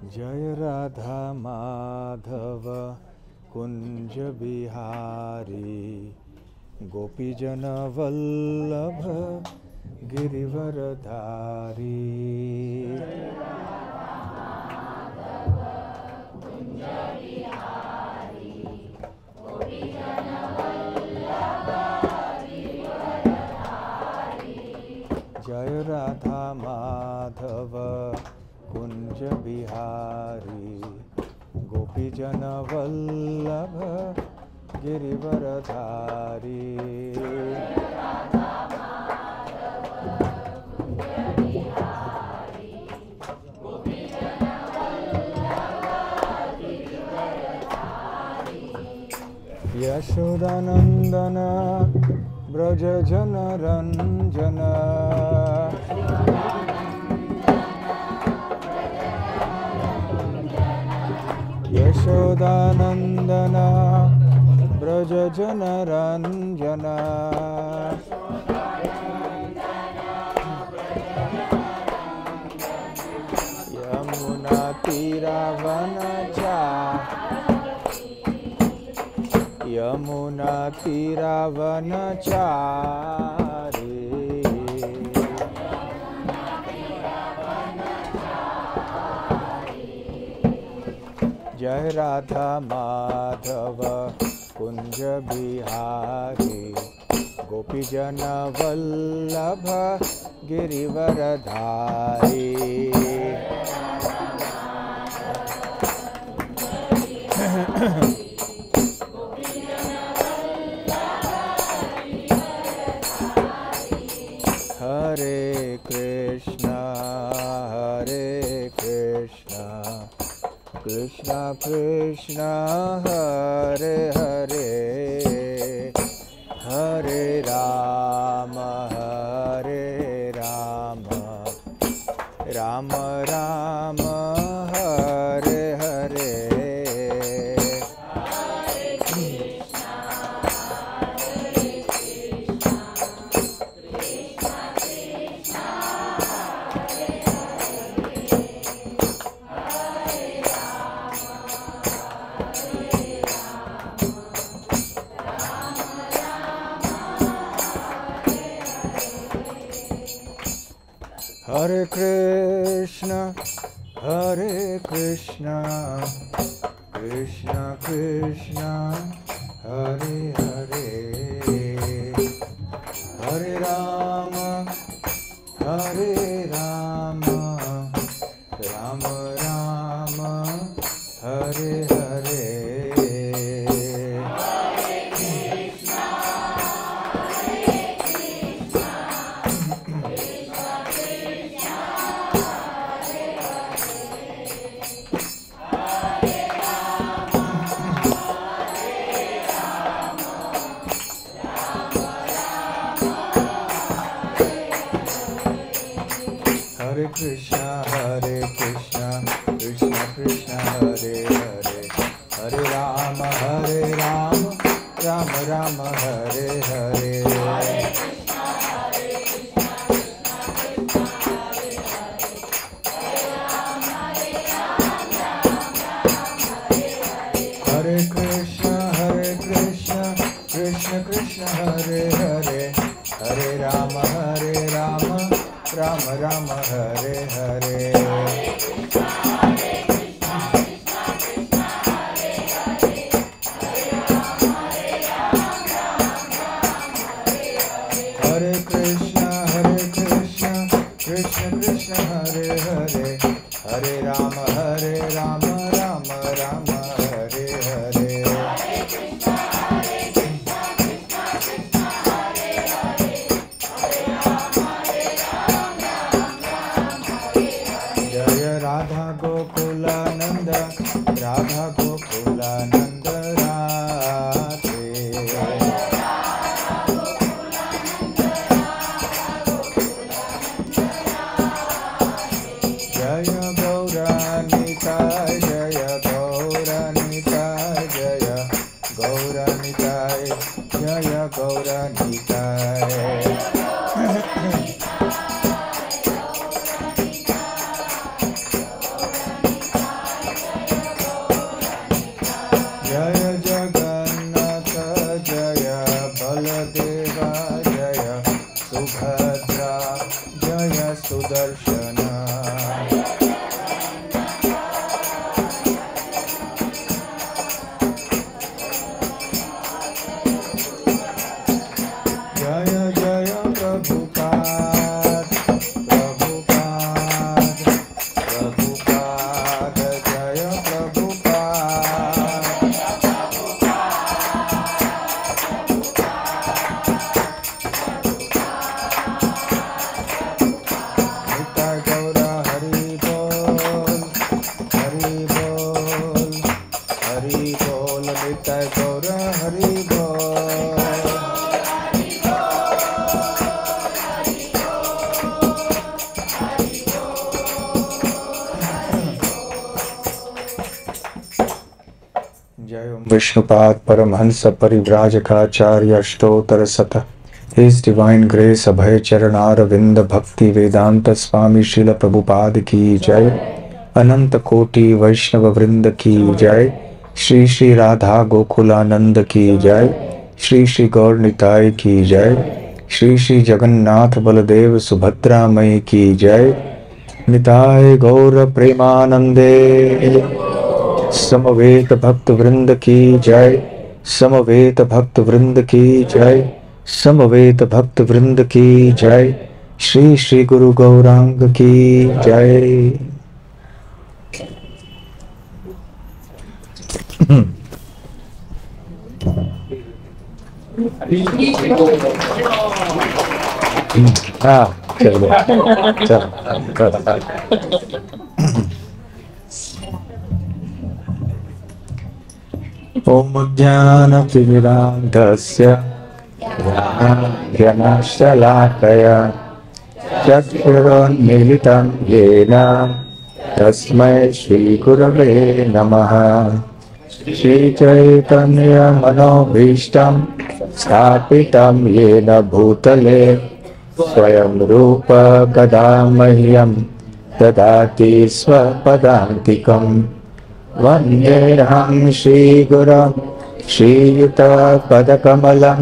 जय राधा माधव कुंज बिहारी गोपीजन वल्लभ गिरिवरधारी। जय राधा माधव कुंज बिहारी गोपीजन वल्लभ गिरिवरधारी। यशोदानंदन ब्रज जन रंजन यशोदानंदन ब्रज जन रंजन यमुना तीरावनचारी। जय राधा माधव कुंज बिहारी गोपीजन वल्लभ गिरिवरधारी। हरे Krishna Krishna Krishna Hare Hare Hare Ram Ram Ram Hare Hare. Hare Krishna Krishna Krishna Hare Hare Hare Rama Rama Rama Hare Hare। Hare Krishna Krishna Krishna Hare Hare Hare Rama Rama Rama Hare Hare। Hare Krishna Krishna Krishna Hare Hare Hare Rama Rama Rama Hare Hare। Hare Krishna Krishna Krishna Hare Hare Hare Rama Rama Rama Hare Hare। जय राधा गोकुलानंद राधे। जय गौरानिताय जय गौरानिताय जय गौरानिताय जय गौरानिताय। निताय गौर हरि बोल। जय ओम विष्णुपाद परमहंस परिव्राजकाचार्य अष्टोत्तर शत। His Divine Grace अभय चरणार विंद भक्ति वेदांत स्वामी श्रील प्रभुपाद की जय। अनंत कोटि वैष्णव वृंद की जय। श्री श्री राधा गोकुलानंद की जय। श्री श्री गौर निताय की जय। श्री श्री जगन्नाथ बलदेव सुभद्रा मई की जय। निताय गौर प्रेमानंदे। समवेत भक्त वृंद की जय। समवेत भक्त वृंद की जय। समवेत भक्त वृंद की जय। श्री श्री गुरु गौरांग की जय। चलो ओम ज्ञानतिमिरान्धस्य ज्ञानाञ्जनशलाकया चक्षुरुन्मीलितं येन तस्मै श्रीगुरवे नमः। श्रीचैतन्यमनोभीष्टं स्थापितं येन भूतले स्वयं रूप कदा मह्यं ददाति स्वपदान्तिकम्। वन्देऽहं श्रीगुरुं श्रीयुतपदकमलं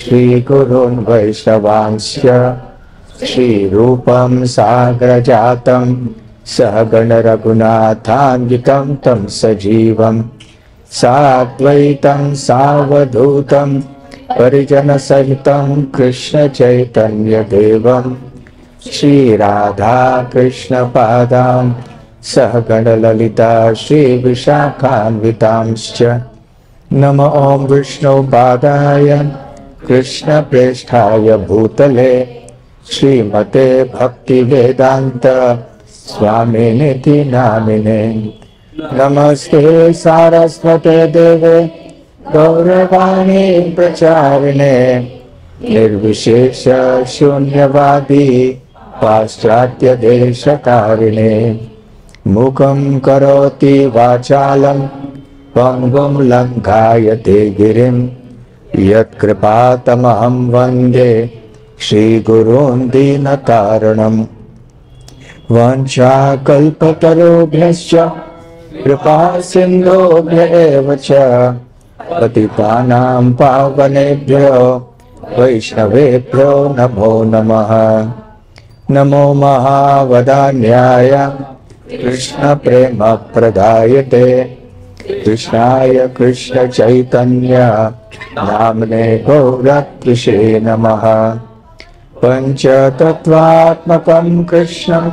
श्रीगुरून् वैष्णवांश्च श्रीरूपं साग्रजातं सहगण रघुनाथान्वितं तं सजीवं साद्वैतं सावधूतं परिजनसहितं कृष्णचैतन्यदेवं श्रीराधा कृष्णपादां सहगण ललिता श्रीविशाखान्वितांश्च। नमो ओं विष्णुपादाय कृष्णप्रेष्ठाय भूतले श्रीमते भक्तिवेदान्त स्वामिनिति नामिने। नमस्ते सारस्वते देवे गौरवाणी प्रचारिणे निर्विशेष शून्यवादी पाश्चात्य देशकारिणे। मुखं करोति वाचालं पंगुं लंघायते गिरिं यत्कृपातमहं वन्दे श्रीगुरून् दीनतारिणम्। वाञ्छाकल्पतरुभ्यश्च कृपा सिन्धुभ्य एव च पतितानां पावनेभ्यो वैष्णवेभ्यो नमो नमः। नमो महावदान्याय कृष्ण प्रेम प्रदायते कृष्णाय कृष्ण चैतन्य नामने गौरकृषे नमः। पंचतत्वात्मकं कृष्णं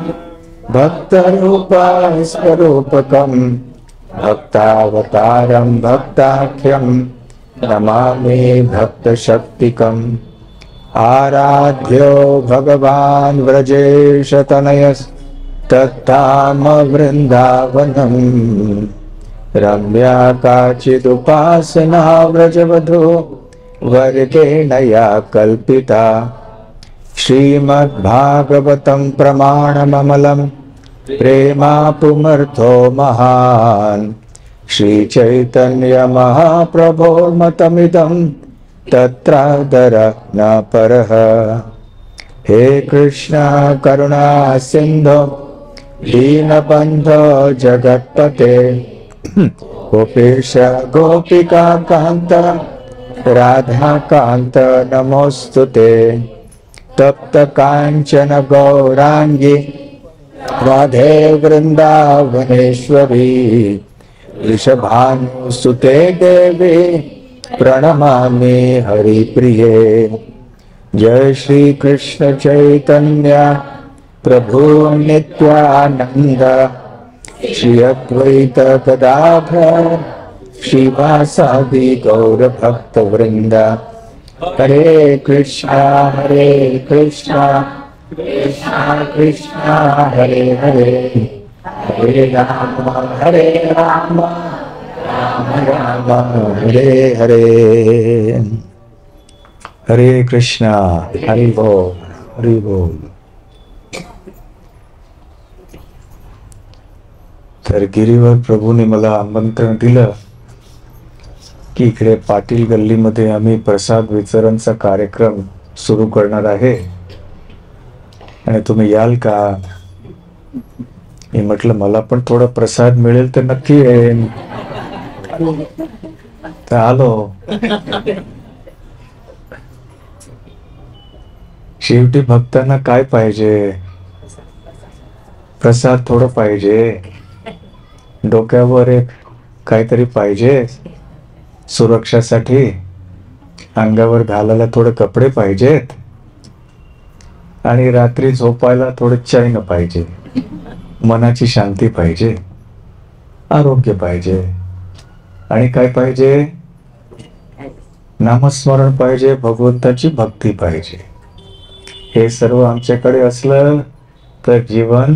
भक्तरूपं स्वरूपकं भक्तावतारं भक्ताख्यं नमामि भक्तशक्तिकम्। आराध्यो भगवान् व्रजेशतनयस्तत्ताम वृन्दावनम्। रम्या काचिदुपासना व्रजवधू वर्गेण या कल्पिता। श्रीमद्भागवतं प्रमाणममलं प्रेमापुमर्थो महान्। श्रीचैतन्य महाप्रभोर्मतमिदं तत्रादर न परः। हे कृष्ण करुणा सिंधु दीनबंधो जगत्पते गोपेश गोपिका कांत राधा कांत नमोस्तुते। तप्त कांचन गौरांगी राधे वृंदावनेश्वरी वृषभानुसुते देवी प्रणमामि हरिप्रिये। जय श्री कृष्ण चैतन्य प्रभु नित्यानंद श्री अद्वैत गदाधर श्रीवासादि गौर भक्त वृंद। हरे कृष्णा कृष्णा कृष्णा हरे हरे हरे राम राम हरे हरे, हरे कृष्णा, हरि बोल, हरि बोल. तर गिरीवर प्रभूने मला आमंत्रण दिलं की इकडे पाटील गल्लीमध्ये आम्ही प्रसाद वितरणचा कार्यक्रम सुरू करणार आहे आणि तुम्ही याल का. मी म्हटलं मला पण थोडा प्रसाद मिळेल तर नक्की येईन. तर आलो. शेवटी भक्तांना काय पाहिजे, प्रसाद थोडं पाहिजे, डोक्यावर एक काहीतरी पाहिजे सुरक्षासाठी, अंगावर घालायला थोडे कपडे पाहिजेत आणि रात्री झोपायला थोडं चैन पाहिजे, मनाची शांती पाहिजे, आरोग्य पाहिजे आणि काय पाहिजे, नामस्मरण पाहिजे, भगवंताची भक्ती पाहिजे. हे सर्व आमच्याकडे असलं तर जीवन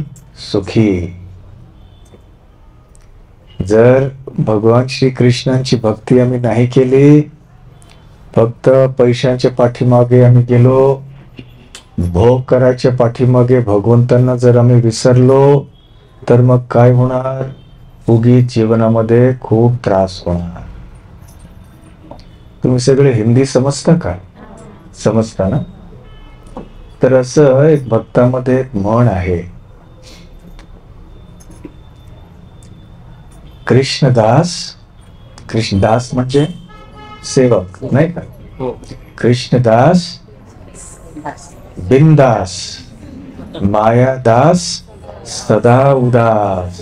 सुखी. जर भगवान श्री कृष्णांची भक्ती आम्ही नाही केली, फक्त पैशांच्या पाठीमागे आम्ही गेलो, भोग करायच्या पाठीमागे भगवंतांना जर आम्ही विसरलो तर मग काय होणार, उगीच जीवनामध्ये खूप त्रास होणार. तुम्ही सगळे हिंदी समजता का, समजता ना. तर असं एक भक्तामध्ये एक म्हण आहे, कृष्णदास. कृष्णदास म्हणजे सेवक नाही का. कृष्णदास बिंदास, मायादास सदा उदास.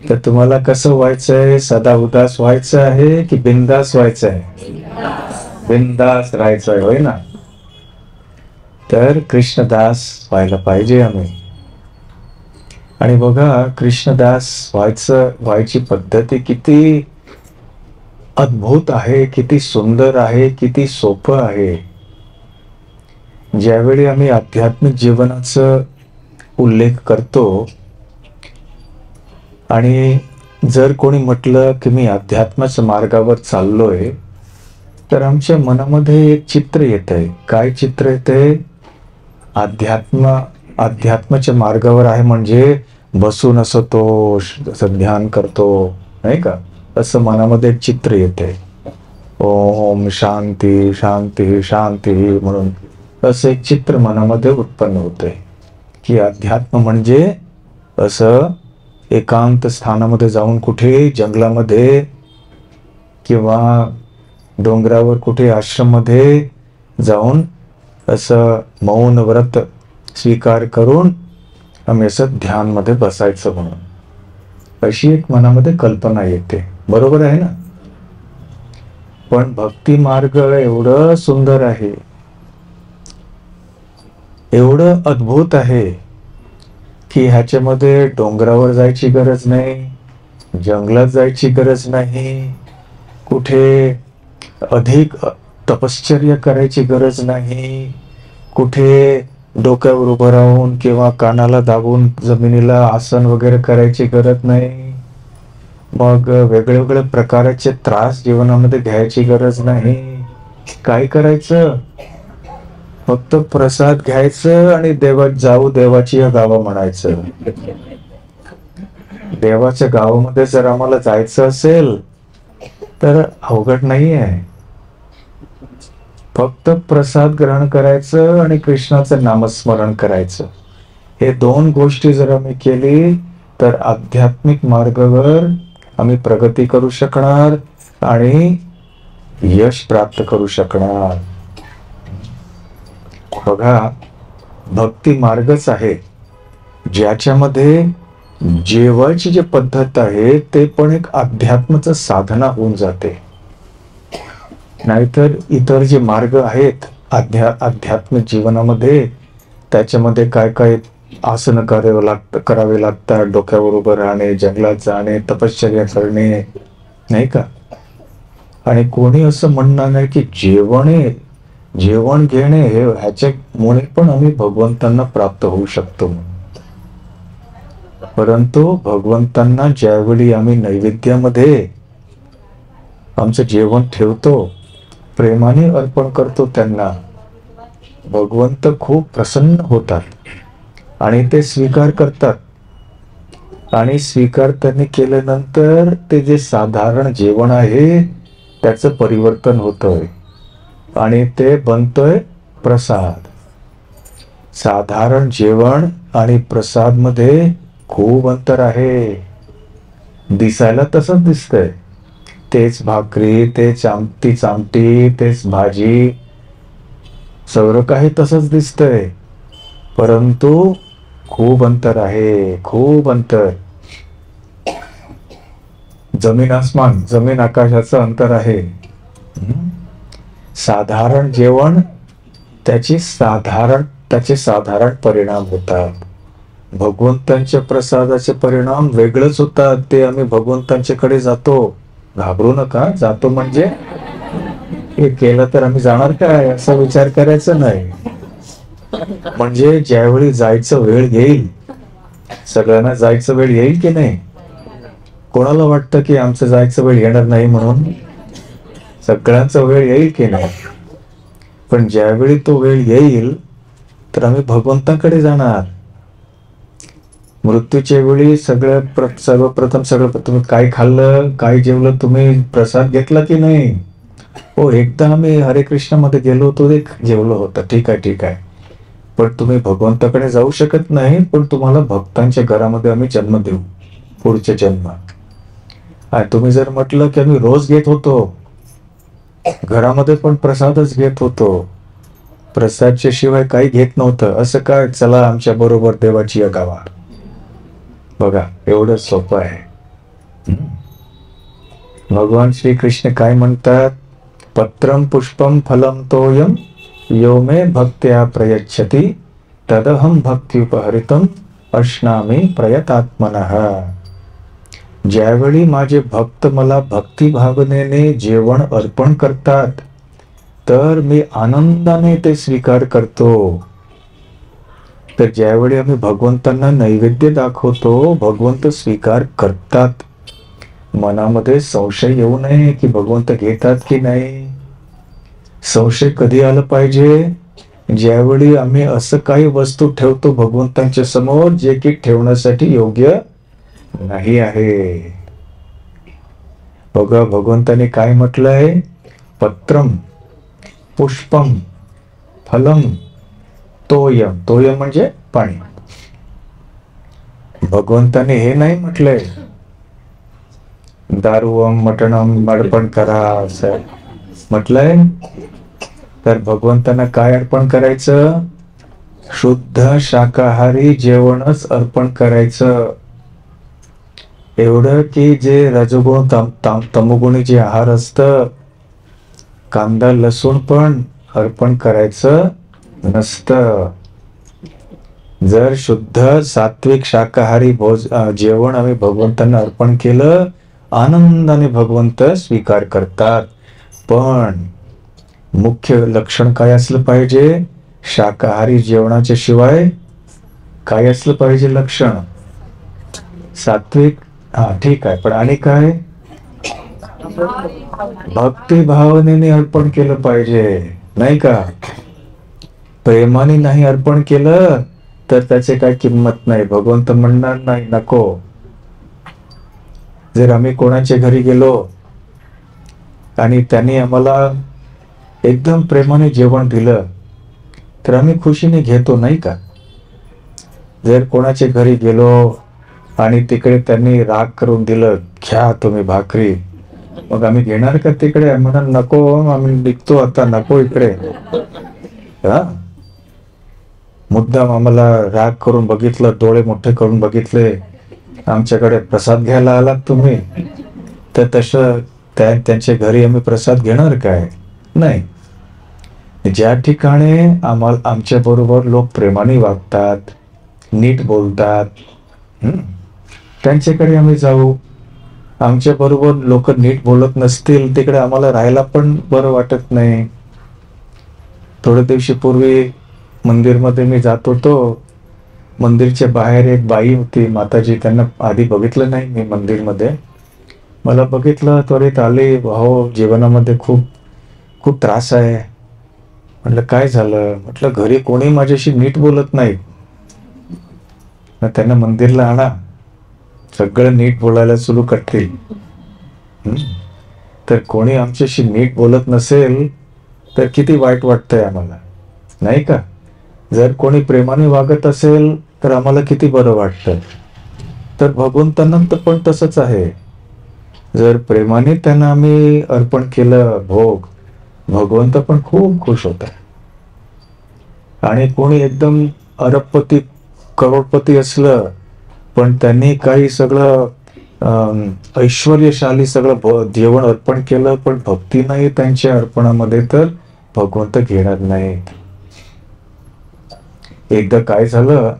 तर तुम्हाला कसं व्हायचंय, सदा उदास व्हायचं आहे की बिंदास व्हायचं आहे. बिंदास राहायचं आहे, होय ना. तर कृष्णदास व्हायला पाहिजे आम्ही. आणि बघा कृष्णदास व्हायची पद्धती किती अद्भुत आहे, किती सुंदर आहे, किती सोपं आहे. ज्यावेळी आम्ही आध्यात्मिक जीवनाचा उल्लेख करतो आणि जर कोणी म्हटलं की मी अध्यात्माच्या मार्गावर चाललोय, तर आमच्या मनामध्ये एक चित्र येतंय. काय चित्र येतंय, अध्यात्माच्या मार्गावर आहे म्हणजे बसून असं तो ध्यान करतो नाही का, असं मनामध्ये एक चित्र येते. ओम शांती शांती शांती म्हणून असं एक चित्र मनामध्ये उत्पन्न होते की अध्यात्म म्हणजे असं एकांत स्थानामध्ये जाऊन, कुठे जंगलामध्ये किंवा डोंगरावर कुठे आश्रम मध्ये जाऊन असं मौन व्रत स्वीकार करून आम्ही असं ध्यान मध्ये बसायचं म्हणून, अशी एक मनामध्ये कल्पना येते. बरोबर आहे ना. पण भक्ती मार्ग एवढं सुंदर आहे, एवढं अद्भुत आहे की ह्याच्यामध्ये डोंगरावर जायची गरज नाही, जंगलात जायची गरज नाही, कुठे अधिक तपश्चर्या करायची गरज नाही, कुठे डोक्यावर उभं राहून किंवा कानाला दाबून जमिनीला आसन वगैरे करायची गरज नाही, मग वेगळे वेगळे प्रकारचे त्रास जीवनामध्ये घ्यायची गरज नाही. काय करायचं, फक्त प्रसाद घ्यायचं आणि देवाची गावं म्हणायचं. देवाच्या गावामध्ये जर आम्हाला जायचं असेल तर अवघड नाही आहे. फक्त प्रसाद ग्रहण करायचं आणि कृष्णाचं नामस्मरण करायचं. हे दोन गोष्टी जर आम्ही केली तर आध्यात्मिक मार्गावर आम्ही प्रगती करू शकणार आणि यश प्राप्त करू शकणार. बघा, भक्ती मार्गच आहे ज्याच्यामध्ये जेवायची जी पद्धत आहे ते पण एक अध्यात्माचं साधना होऊन जाते. नाहीतर इतर जे मार्ग आहेत आध्यात्मिक जीवनामध्ये, त्याच्यामध्ये काय काय आसन करावे लागतात, डोक्यावर उभं राहणे, जंगलात जाणे, तपश्चर्या करणे नाही का. आणि कोणी असं म्हणणार नाही की जेवण घेणे ह्याच्यामुळे पण आम्ही भगवंतांना प्राप्त होऊ शकतो. परंतु भगवंतांना ज्यावेळी आम्ही नैवेद्यामध्ये आमचं जेवण ठेवतो, प्रेमाने अर्पण करतो त्यांना, भगवंत खूप प्रसन्न होतात आणि ते स्वीकार करतात. आणि स्वीकार त्यांनी केल्यानंतर ते जे साधारण जेवण आहे त्याचं परिवर्तन होतंय आणि ते बनतोय प्रसाद. साधारण जेवण आणि प्रसाद मध्ये खूप अंतर आहे. दिसायला तसंच दिसतंय, तेच भाकरी, तेच आमटी, तेच भाजी, सगळं काही तसंच दिसतंय, परंतु खूप अंतर आहे, खूप अंतर. जमीन आसमान, जमीन आकाशाचं अंतर आहे. साधारण जेवण त्याचे साधारण परिणाम होतात. भगवंतांच्या प्रसादाचे परिणाम वेगळंच होतात. ते आम्ही भगवंतांच्याकडे जातो, घाबरू नका. जातो म्हणजे हे केलं तर आम्ही जाणार काय असा विचार करायचा नाही. म्हणजे ज्यावेळी जायचं वेळ येईल, सगळ्यांना जायचं वेळ येईल की नाही? कोणाला वाटतं की आमचं जायचं वेळ येणार नाही म्हणून? सगळ्यांचा वेळ येईल की नाही? पण ज्यावेळी तो वेळ येईल तर आम्ही भगवंताकडे जाणार. मृत्यूच्या वेळी सर्वप्रथम तुम्ही काय खाल्लं, काय जेवलं, तुम्ही प्रसाद घेतला की नाही? हो, एकदा आम्ही हरे कृष्ण मध्ये गेलो होतो, ते जेवलो होतं. ठीक आहे. पण तुम्ही भगवंताकडे जाऊ शकत नाही. पण तुम्हाला भक्तांच्या घरामध्ये आम्ही जन्म देऊ, पुढचे जन्म. आणि तुम्ही जर म्हटलं की आम्ही रोज घेत होतो, घरामध्ये पण प्रसादच घेत होतो, प्रसादच्या शिवाय काही घेत नव्हतं, असं काय? चला आमच्या बरोबर देवाची या गावा. बघा, एवढं सोपं आहे. भगवान श्रीकृष्ण काय म्हणतात? पत्रम पुष्पम फलम तोयम यो मे भक्त्या प्रयच्छति तदहम भक्त्युपहरितम अश्नामी प्रयतात्मनः. ज्यावेळी माझे भक्त मला भक्ती भावनेने जेवण अर्पण करतात तर मी आनंदाने ते स्वीकार करतो. तर ज्यावेळी आम्ही भगवंतांना नैवेद्य दाखवतो, भगवंत स्वीकार करतात. मनामध्ये संशय येऊ नये की भगवंत घेतात की नाही. संशय कधी आलं पाहिजे? ज्यावेळी आम्ही असं काही वस्तू ठेवतो भगवंतांच्या समोर जे की ठेवण्यासाठी योग्य नाही आहे. बघा, भगवंताने काय म्हटलंय? पत्रम पुष्पम फलम तोयम. तोयम म्हणजे पाणी. भगवंताने हे नाही म्हटलंय दारूम मटणम अर्पण करा असं म्हटलंय. तर भगवंतांना काय अर्पण करायचं? शुद्ध शाकाहारी जेवणच अर्पण करायचं. एवढं की जे रजोगुण तमोगुणी जे आहार असतं, कांदा लसूण पण अर्पण करायचं नसतं. जर शुद्ध सात्विक शाकाहारी जेवण आम्ही भगवंतांना अर्पण केलं, आनंदाने भगवंत स्वीकार करतात. पण मुख्य लक्षण काय असलं पाहिजे? शाकाहारी जेवणाच्या शिवाय काय असलं पाहिजे लक्षण? सात्विक. ठीक आहे, पण आणि काय? भक्ती भावनेने अर्पण केलं पाहिजे, नाही का? प्रेमाने नाही अर्पण केलं तर त्याचे काय किंमत नाही. भगवंत म्हणणार नाही नको. जर आम्ही कोणाच्या घरी गेलो आणि त्यांनी आम्हाला एकदम प्रेमाने जेवण दिलं तर आम्ही खुशीने घेतो, नाही का? जर कोणाच्या घरी गेलो आणि तिकडे त्यांनी राग करून दिलं, घ्या तुम्ही भाकरी, मग आम्ही घेणार का तिकडे? म्हणा नको, आम्ही निघतो आता, नको इकडे. मुद्दाम आम्हाला राग करून बघितलं, डोळे मोठे करून बघितले, आमच्याकडे प्रसाद घ्यायला आलात तुम्ही, तर तसं त्यांच्या घरी आम्ही प्रसाद घेणार काय? नाही. ज्या ठिकाणी आमच्या बरोबर लोक प्रेमाने वागतात, नीट बोलतात, त्यांच्याकडे आम्ही जाऊ. आमच्या बरोबर लोक नीट बोलत नसतील तिकडे आम्हाला राहायला पण बरं वाटत नाही. थोड्या दिवशीपूर्वी मंदिरमध्ये मी जात होतो मंदिरच्या बाहेर एक बाई होती माताजी, त्यांना आधी बघितलं नाही मी मंदिरमध्ये. मला बघितलं, त्वरित आले, भाऊ जीवनामध्ये खूप खूप त्रास आहे. म्हटलं काय झालं? म्हटलं घरी कोणी माझ्याशी नीट बोलत नाही. मग त्यांना मंदिरला आणा, सगळं नीट बोलायला सुरू करतील. तर कोणी आमच्याशी नीट बोलत नसेल तर किती वाईट वाटतंय आम्हाला, नाही का? जर कोणी प्रेमाने वागत असेल तर आम्हाला किती बरं वाटतं. तर भगवंतांना पण तसंच आहे. जर प्रेमाने त्यांना आम्ही अर्पण केलं भोग, भगवंत पण खूप खुश होतात. आणि कोणी एकदम अरबपती करोडपती असलं पण त्यांनी काही सगळं ऐश्वर्यशाली सगळं जेवण अर्पण केलं पण भक्ती नाही त्यांच्या अर्पणामध्ये, तर भगवंत घेणार नाही. एकदा काय झालं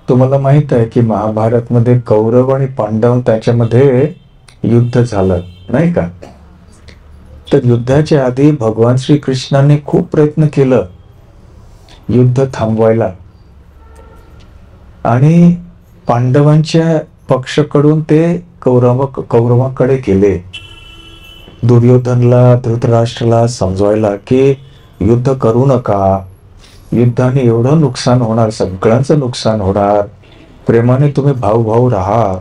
तुम्हाला माहित आहे की महाभारतमध्ये कौरव आणि पांडव त्याच्यामध्ये युद्ध झालं, नाही का? तर युद्धाच्या आधी भगवान श्रीकृष्णाने खूप प्रयत्न केलं युद्ध थांबवायला, आणि पांडवांच्या पक्षाकडून ते कौरवांकडे गेले. दुर्योधनला, धृतराष्ट्राला समजवायला की युद्ध करू नका, युद्धाने एवढं नुकसान होणार, सगळ्यांचं नुकसान होणार, प्रेमाने तुम्ही भाऊ भाऊ राहा.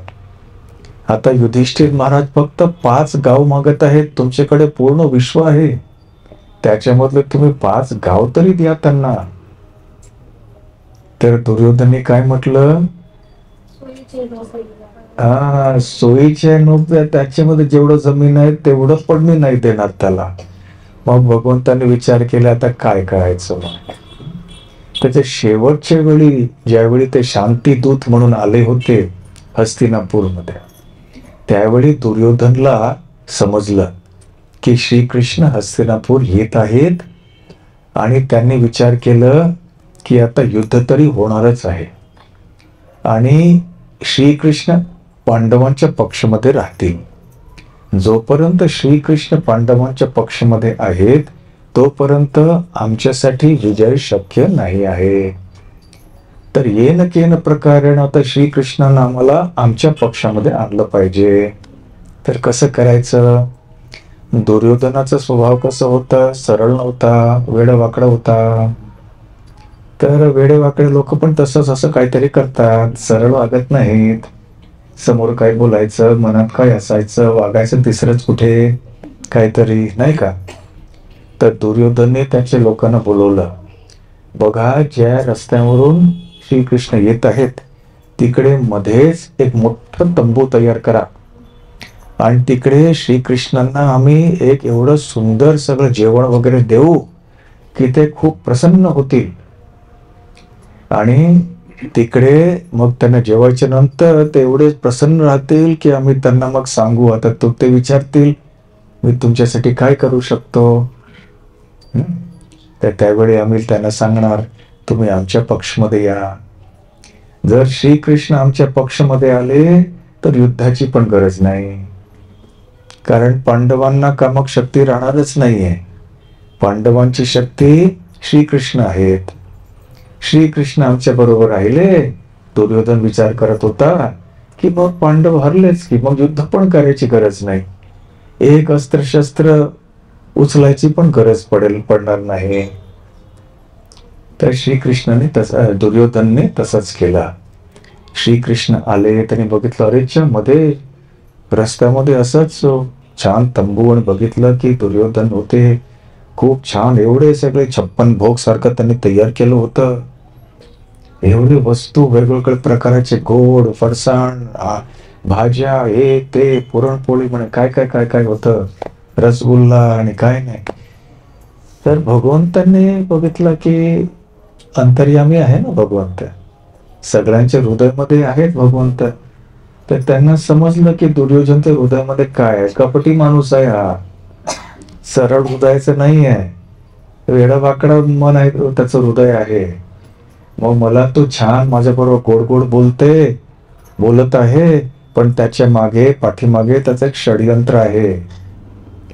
आता युधिष्ठिर महाराज फक्त 5 गाव मागत आहेत, तुमच्याकडे पूर्ण विश्व आहे, त्याच्यामधले तुम्ही 5 गाव तरी द्या त्यांना. तर दुर्योधनने काय म्हटलं? सोयीच्या नोकऱ्या, त्याच्यामध्ये जेवढं जमीन आहे तेवढं पण मी नाही देणार त्याला. मग भगवंताने विचार केला आता काय करायचं. त्याच्या शेवटच्या वेळी ज्यावेळी ते शांतीदूत म्हणून आले होते हस्तिनापूरमध्ये, त्यावेळी दुर्योधनला समजलं की श्रीकृष्ण हस्तिनापूर येत आहेत, आणि त्यांनी विचार केलं की आता युद्ध तरी होणारच आहे आणि श्रीकृष्ण पांडवांच्या पक्षामध्ये राहतील. जोपर्यंत श्रीकृष्ण पांडवांच्या पक्षामध्ये आहेत तोपर्यंत आमच्यासाठी विजय शक्य नाही आहे. तर येन केन प्रकारेण आता श्रीकृष्णानं आम्हाला आमच्या पक्षामध्ये आणलं पाहिजे. तर कसं करायचं? दुर्योधनाचा स्वभाव कसं होता? सरळ नव्हता, वेडवाकडा होता. तर वेडेवाकडे लोक पण तसंच असं काहीतरी करतात, सरळ वागत नाहीत. समोर काय बोलायचं, मनात काय असायचं, वागायचं तिसरंच कुठे काहीतरी, नाही का? तर दुर्योधनने त्याच्या लोकांना बोलवलं, बघा ज्या रस्त्यावरून श्रीकृष्ण येत आहेत तिकडे मध्येच एक मोठं तंबू तयार करा, आणि तिकडे श्रीकृष्णांना आम्ही एक एवढं सुंदर सगळं जेवण वगैरे देऊ की ते खूप प्रसन्न होतील. आणि तिकडे मग त्यांना जेवायच्या नंतर ते एवढे प्रसन्न राहतील की आम्ही त्यांना मग सांगू, आता ते विचारतील मी तुमच्यासाठी काय करू शकतो. तर त्यावेळी आम्ही त्यांना सांगणार तुम्ही आमच्या पक्षामध्ये या. जर श्रीकृष्ण आमच्या पक्षामध्ये आले तर युद्धाची पण गरज नाही, कारण पांडवांना कामक शक्ती राहणारच नाहीये. पांडवांची शक्ती श्रीकृष्ण आहेत. श्रीकृष्ण आमच्या बरोबर राहिले. दुर्योधन विचार करत होता की मग पांडव हरलेच की मग युद्ध पण करायची गरज नाही, एक अस्त्रशस्त्र उचलायची पण गरज पडणार नाही. तर श्रीकृष्णाने दुर्योधनने तसंच केला. श्रीकृष्ण आले, त्यांनी बघितलं अरेच्या मध्ये रस्त्यामध्ये असंच छान तंबू, आणि बघितलं की दुर्योधन होते खूप छान, एवढे सगळे 56 भोग सारखं त्यांनी तयार केलं होतं. एवढे वस्तू वेगवेगळ्या प्रकारचे, गोड फरसाण, भाज्या, हे ते, पुरणपोळी, म्हणे काय काय काय काय होतं, रसगुल्ला आणि काय नाही. तर भगवंतांनी बघितलं की अंतर्यामी आहे ना भगवंत, सगळ्यांच्या हृदयामध्ये आहेत भगवंत. तर त्यांना समजलं की दुर्योधनच्या हृदयामध्ये काय आहे, कपटी माणूस आहे हा, सरळ हृदयाचं नाही आहे, वेडावाकडा मन आहे त्याचं हृदय आहे. मग मला तो छान माझ्या बरोबर गोड गोड बोलत आहे, पण त्याच्या मागे पाठीमागे त्याचं एक षडयंत्र आहे.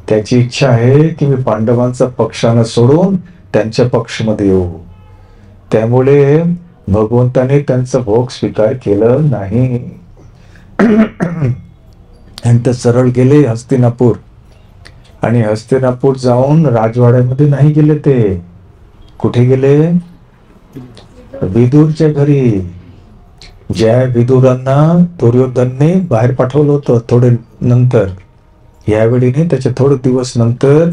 त्याची इच्छा आहे की मी पांडवांचा पक्षानं सोडून त्यांच्या पक्षामध्ये येऊ. त्यामुळे भगवंताने त्यांचा भोग स्वीकार केलं नाही. आणि ते सरळ गेले हस्तिनापूर. आणि हस्तिनापूर जाऊन राजवाड्यामध्ये नाही गेले, ते कुठे गेले? विदूरच्या घरी. ज्या विदुरांना दुर्योधनने बाहेर पाठवलं होतं थोडे नंतर, यावेळी नाही, त्याच्या थोडे दिवस नंतर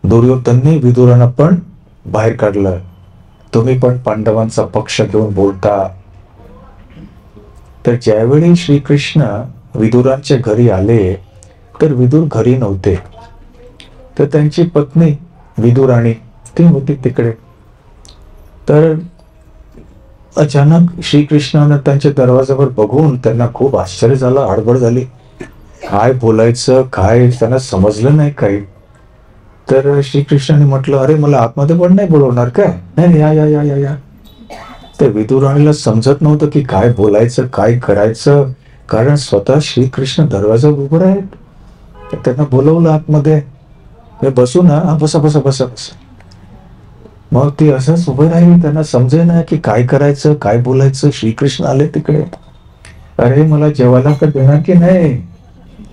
दुर्योधनने विदुरांना पण बाहेर काढलं. तुम्ही पण पांडवांचा पक्ष घेऊन बोलता. तर ज्यावेळी श्रीकृष्ण विदुरांच्या घरी आले तर विदुर घरी नव्हते. तर त्यांची पत्नी विदुराणी ती होती तिकडे. तर अचानक श्रीकृष्णानं त्यांच्या दरवाजावर बघून त्यांना खूप आश्चर्य झालं, हडबड झाली. काय बोलायचं काय त्यांना समजलं नाही काही. तर श्रीकृष्णाने म्हटलं, अरे मला आतमध्ये पण नाही बोलवणार काय? नाही, या या या या या. तर विदुराणीला समजत नव्हतं की काय बोलायचं काय करायचं, कारण स्वतः श्रीकृष्ण दरवाजावर उभं आहेत. तर त्यांना बोलवलं आतमध्ये. बसू ना, बसा बसा बसा बसा. मग ती असंच उभे राहिली, त्यांना समजे ना की काय करायचं काय बोलायचं. श्रीकृष्ण आले तिकडे. अरे मला जेवायला का देणार की नाही?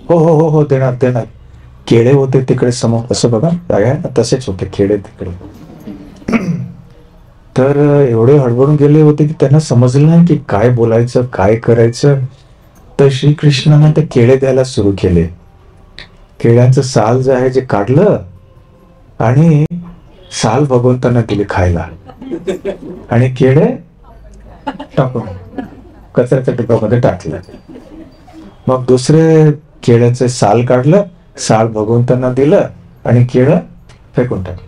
हो हो हो हो देणार देणार. केळे होते तिकडे समोर, असं बघा तसेच होते खेडे तिकडे. तर एवढे हडबडून गेले होते की त्यांना समजलं नाही की काय बोलायचं काय करायचं. तर श्रीकृष्णाने ते केळे द्यायला सुरू केले. केळ्यांचं साल जे आहे जे काढलं आणि साल भगवंतांना दिले खायला, आणि केळे टाकून कचऱ्याच्या डब्यामध्ये टाकलं. मग दुसरे केळ्याचे साल काढलं, साल भगवंतांना दिलं आणि केळं फेकून टाकलं.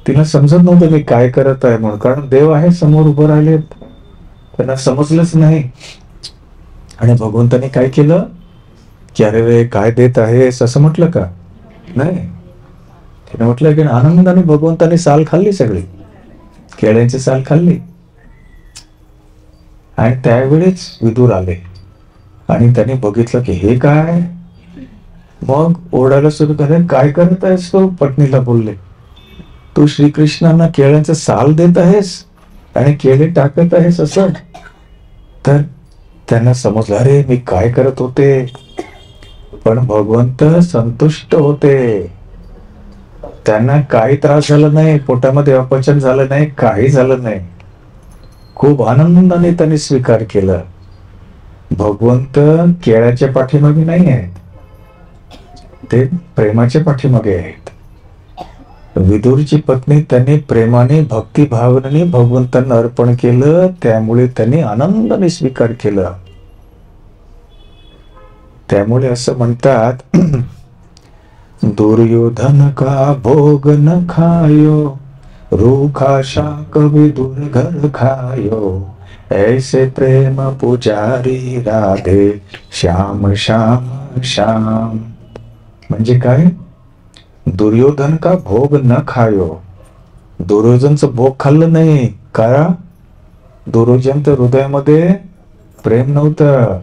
तिला समजत नव्हतं मी काय करत आहे म्हणून, कारण देव आहे समोर उभं राहिले, त्यांना समजलंच नाही. आणि भगवंताने काय केलं की अरे रे काय देत आहेस असं म्हटलं का? नाही, तिने म्हटलं की आनंदाने भगवंताने साल खाल्ली, सगळी केळ्यांची साल खाल्ली. आणि त्यावेळीच विदूर आले आणि त्यांनी बघितलं की हे काय. मग ओरडायला सुरू झाले, काय करत आहेस तू? पत्नीला बोलले, तू श्रीकृष्णांना केळ्यांचं साल देत आहेस आणि केळे टाकत आहेस असं. तर त्यांना समजलं, अरे मी काय करत होते. पण भगवंत संतुष्ट होते, त्यांना काही त्रास झाला नाही, पोटामध्ये अपचन झालं नाही, काही झालं नाही. खूप आनंदाने त्यांनी स्वीकार केलं. भगवंत केळ्याच्या पाठीमागे नाही आहेत, ते प्रेमाच्या पाठीमागे आहेत. विदुरची पत्नी त्यांनी प्रेमाने भक्तिभावनेने भगवंतांना अर्पण केलं, त्यामुळे त्यांनी आनंदाने स्वीकार केला. त्यामुळे असं म्हणतात, दुर्योधन का भोग न खायो, रूखा शाक विदुर घर खायो, ऐसे प्रेम पुजारी राधे श्याम श्याम श्याम. म्हणजे काय? दुर्योधन का भोग न खायो. दुर्योधनचं भोग खाल्लं नाही, कारण दुर्योधनच्या हृदयामध्ये प्रेम नव्हतं.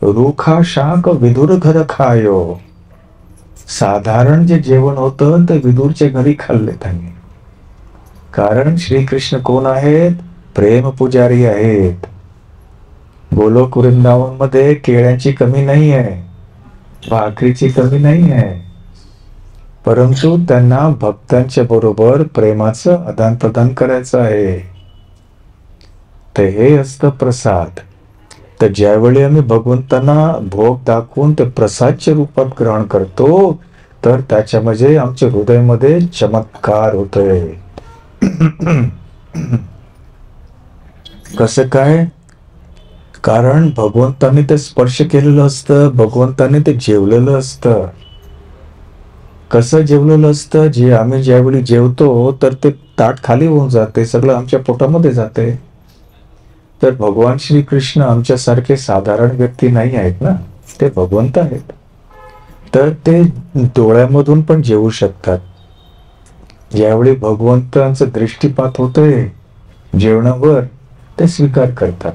रूखा शाक विदुर घर खायो. साधारण जे जेवण होतं ते विदुरच्या घरी खाल्ले त्यांनी, कारण श्रीकृष्ण कोण आहेत? प्रेम पुजारी आहेत. गोलोक वृंदावन मध्ये केळ्यांची कमी नाही आहे, भाकरीची कमी नाही आहे, परंतु त्यांना भक्तांच्या बरोबर प्रेमाचं आदान प्रदान करायचं आहे. तर हे असतं प्रसाद. तर ज्यावेळी आम्ही भगवंतांना भोग दाखवून ते प्रसादच्या रूपात ग्रहण करतो, तर त्याच्यामध्ये आमच्या हृदयामध्ये चमत्कार होतोय. कसं काय? कारण भगवंतांनी ते स्पर्श केलेलं असतं, भगवंतांनी ते जेवलेलं असतं. कसं जेवलेलं असतं? जे आम्ही ज्यावेळी जेवतो तर ते ताट खाली होऊन जाते, सगळं आमच्या पोटामध्ये जाते. तर भगवान श्रीकृष्ण आमच्यासारखे साधारण व्यक्ती नाही आहेत ना, ते भगवंत आहेत. तर ते डोळ्यामधून पण जेवू शकतात. ज्यावेळी भगवंतांचं दृष्टीपात होतोय जेवणावर, ते स्वीकार करतात,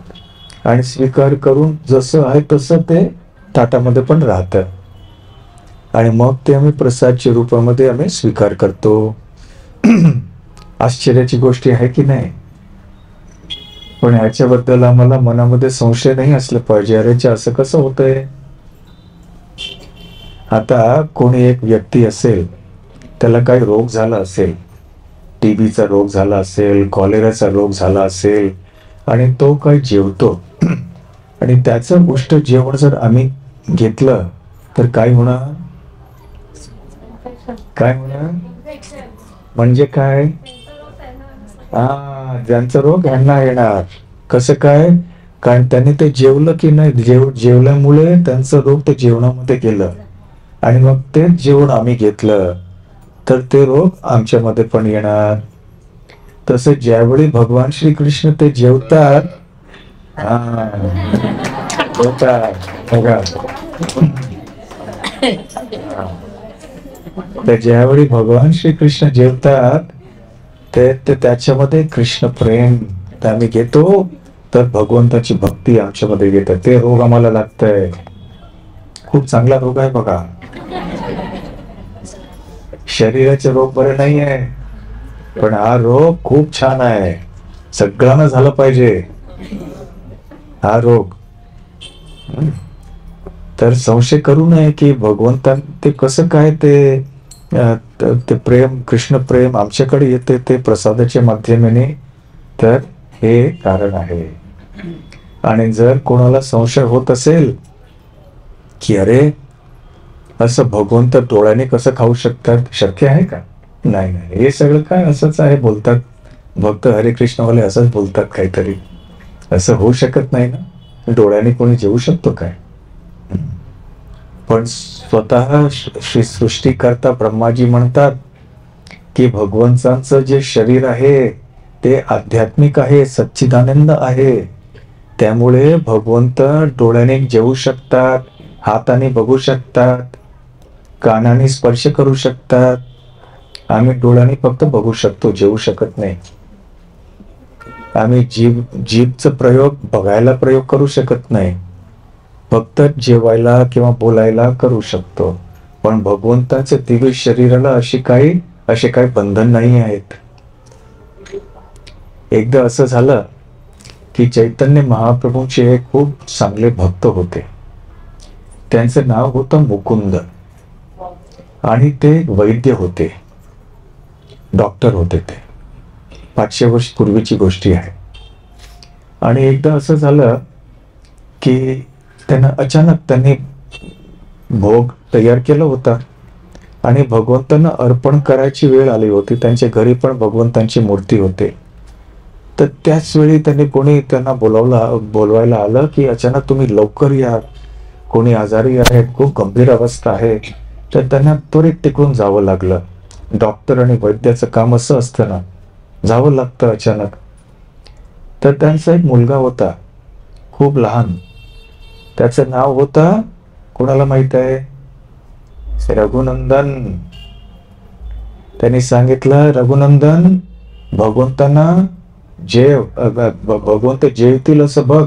आणि स्वीकार करून जसं आहे तसं ते ताटामध्ये पण राहतं, आणि मग ते आम्ही प्रसादच्या रूपामध्ये आम्ही स्वीकार करतो. आश्चर्याची गोष्ट आहे की नाही? पण ह्याच्याबद्दल आम्हाला मनामध्ये संशय नाही असलं पाहिजे, अरे असं कसं होतंय. आता कोणी एक व्यक्ती असेल, त्याला काही रोग झाला असेल, टीबीचा रोग झाला असेल, कॉलेराचा रोग झाला असेल, आणि तो काही जेवतो आणि त्याचं उष्ट जेवण जर आम्ही घेतलं तर काय होणार, काय होणार म्हणजे काय, ज्यांचा रोग ह्यांना येणार. कसं काय, कारण त्यांनी ते जेवलं की नाही, जेवल्यामुळे त्यांचं रोग ते जेवणामध्ये गेलं आणि मग तेच जेवण आम्ही घेतलं तर ते रोग आमच्यामध्ये पण येणार. तसं ज्यावेळी भगवान श्रीकृष्ण ते जेवतात, बघा, तर ज्यावेळी भगवान श्रीकृष्ण जेवतात ते त्याच्यामध्ये कृष्ण प्रेम आम्ही घेतो, तर भगवंताची भक्ती आमच्यामध्ये येते. ते रोग आम्हाला लागतंय, खूप चांगला रोग आहे बघा. शरीराचे रोग बरे नाही आहे, पण हा रोग खूप छान आहे, सगळ्यांना झालं पाहिजे हा रोग. तर संशय करू नये की भगवंतान ते कसं काय ते प्रेम, कृष्ण प्रेम आमच्याकडे येते ते प्रसादाच्या माध्यमाने, तर हे कारण आहे. आणि जर कोणाला संशय होत असेल की अरे असं भगवंत डोळ्याने कसं खाऊ शकतात, शक्य आहे का, नाही नाही, हे सगळं काय असंच आहे बोलतात भक्त हरे कृष्णवाले, असंच बोलतात काहीतरी, असं होऊ शकत नाही ना, डोळ्याने कोणी जेवू शकतो काय. पण स्वतः श्री सृष्टीकर्ता ब्रह्माजी म्हणतात की भगवंतांचं जे शरीर आहे ते आध्यात्मिक आहे, सच्चिदानंद आहे, त्यामुळे भगवंत डोळ्याने जेवू शकतात, हाताने बघू शकतात, कानाने स्पर्श करू शकतात. आम्ही डोळ्याने फक्त बघू शकतो, जेवू शकत नाही. आम्ही जीभचा प्रयोग बघायला प्रयोग करू शकत नाही, फक्त जेवायला किंवा बोलायला करू शकतो. पण भगवंताच्या दिव्य शरीराला असे काही बंधन नाही आहेत. एकदा असं झालं की चैतन्य महाप्रभूंचे खूप चांगले भक्त होते, त्यांचं नाव होतं मुकुंद, आणि ते वैद्य होते, डॉक्टर होते. ते 500 वर्ष पूर्वीची गोष्टी आहे. आणि एकदा असं झालं की त्यांनी भोग तयार केला होता आणि भगवंतांना अर्पण करायची वेळ आली होती. त्यांच्या घरी पण भगवंतांची मूर्ती होते. तर त्याच वेळी कोणी त्यांना बोलवायला आलं की अचानक तुम्ही लवकर या, कोणी आजारी आहे, खूप गंभीर अवस्था आहे. तर त्यांना त्वरित तिकडून जावं लागलं. डॉक्टर आणि वैद्याचं काम असं असतं ना, जावं लागतं अचानक. तर त्यांचा एक मुलगा होता, खूप लहान, त्याचं नाव होतं, कोणाला माहित आहे, रघुनंदन. त्यांनी सांगितलं, रघुनंदन, भगवंतांना भगवंत जेवतील असं बघ.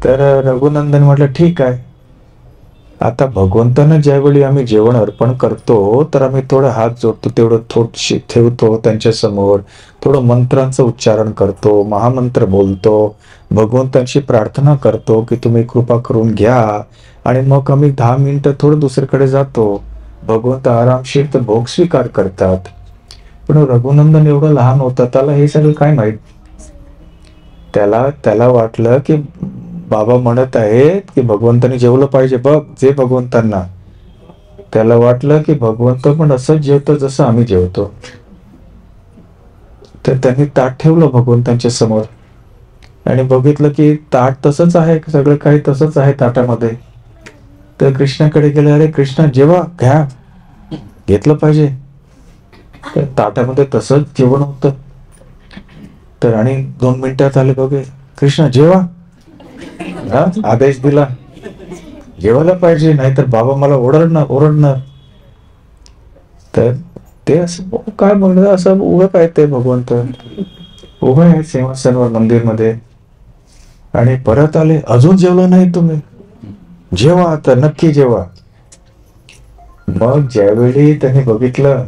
तर रघुनंदन म्हटलं ठीक आहे. आता भगवंतांना ज्यावेळी आम्ही जेवण अर्पण करतो तर आम्ही थोडं हात जोडतो, तेवढं थोडशी ठेवतो त्यांच्या समोर, थोडं मंत्रांचं उच्चारण करतो, महामंत्र बोलतो, भगवंतांची प्रार्थना करतो की तुम्ही कृपा करून घ्या, आणि मग आम्ही 10 मिनिटं थोडं दुसरीकडे जातो. भगवंत आरामशीर तर भोग स्वीकार करतात. पण रघुनंदन एवढं लहान होता, त्याला हे सगळं काय माहित. त्याला वाटलं की बाबा म्हणत आहेत की भगवंतांनी जेवलं पाहिजे, बघ जे भगवंतांना. त्याला वाटलं की भगवंत पण असंच जेवतो जसं आम्ही जेवतो. तर त्यांनी ताट ठेवलं भगवंतांच्या समोर आणि बघितलं की ताट तसंच आहे, सगळं काही तसंच आहे ताटामध्ये. तर कृष्णाकडे गेले, अरे कृष्णा जेवा, घ्या, घेतलं पाहिजे. तर ताटामध्ये तसंच जेवण होतं. तर आणि 2 मिनिटात आले, बघे कृष्णा जेवा, आदेश दिला, जेवायला पाहिजे, नाहीतर बाबा मला ओरडणार. तर ते असं काय म्हणलं, असं उभं काय, ते भगवंत उभं आहे सिंहासनावर मंदिरमध्ये, आणि परत आले, अजून जेवलं नाही तुम्ही, जेवा आता, नक्की जेवा. मग ज्यावेळी त्याने बघितलं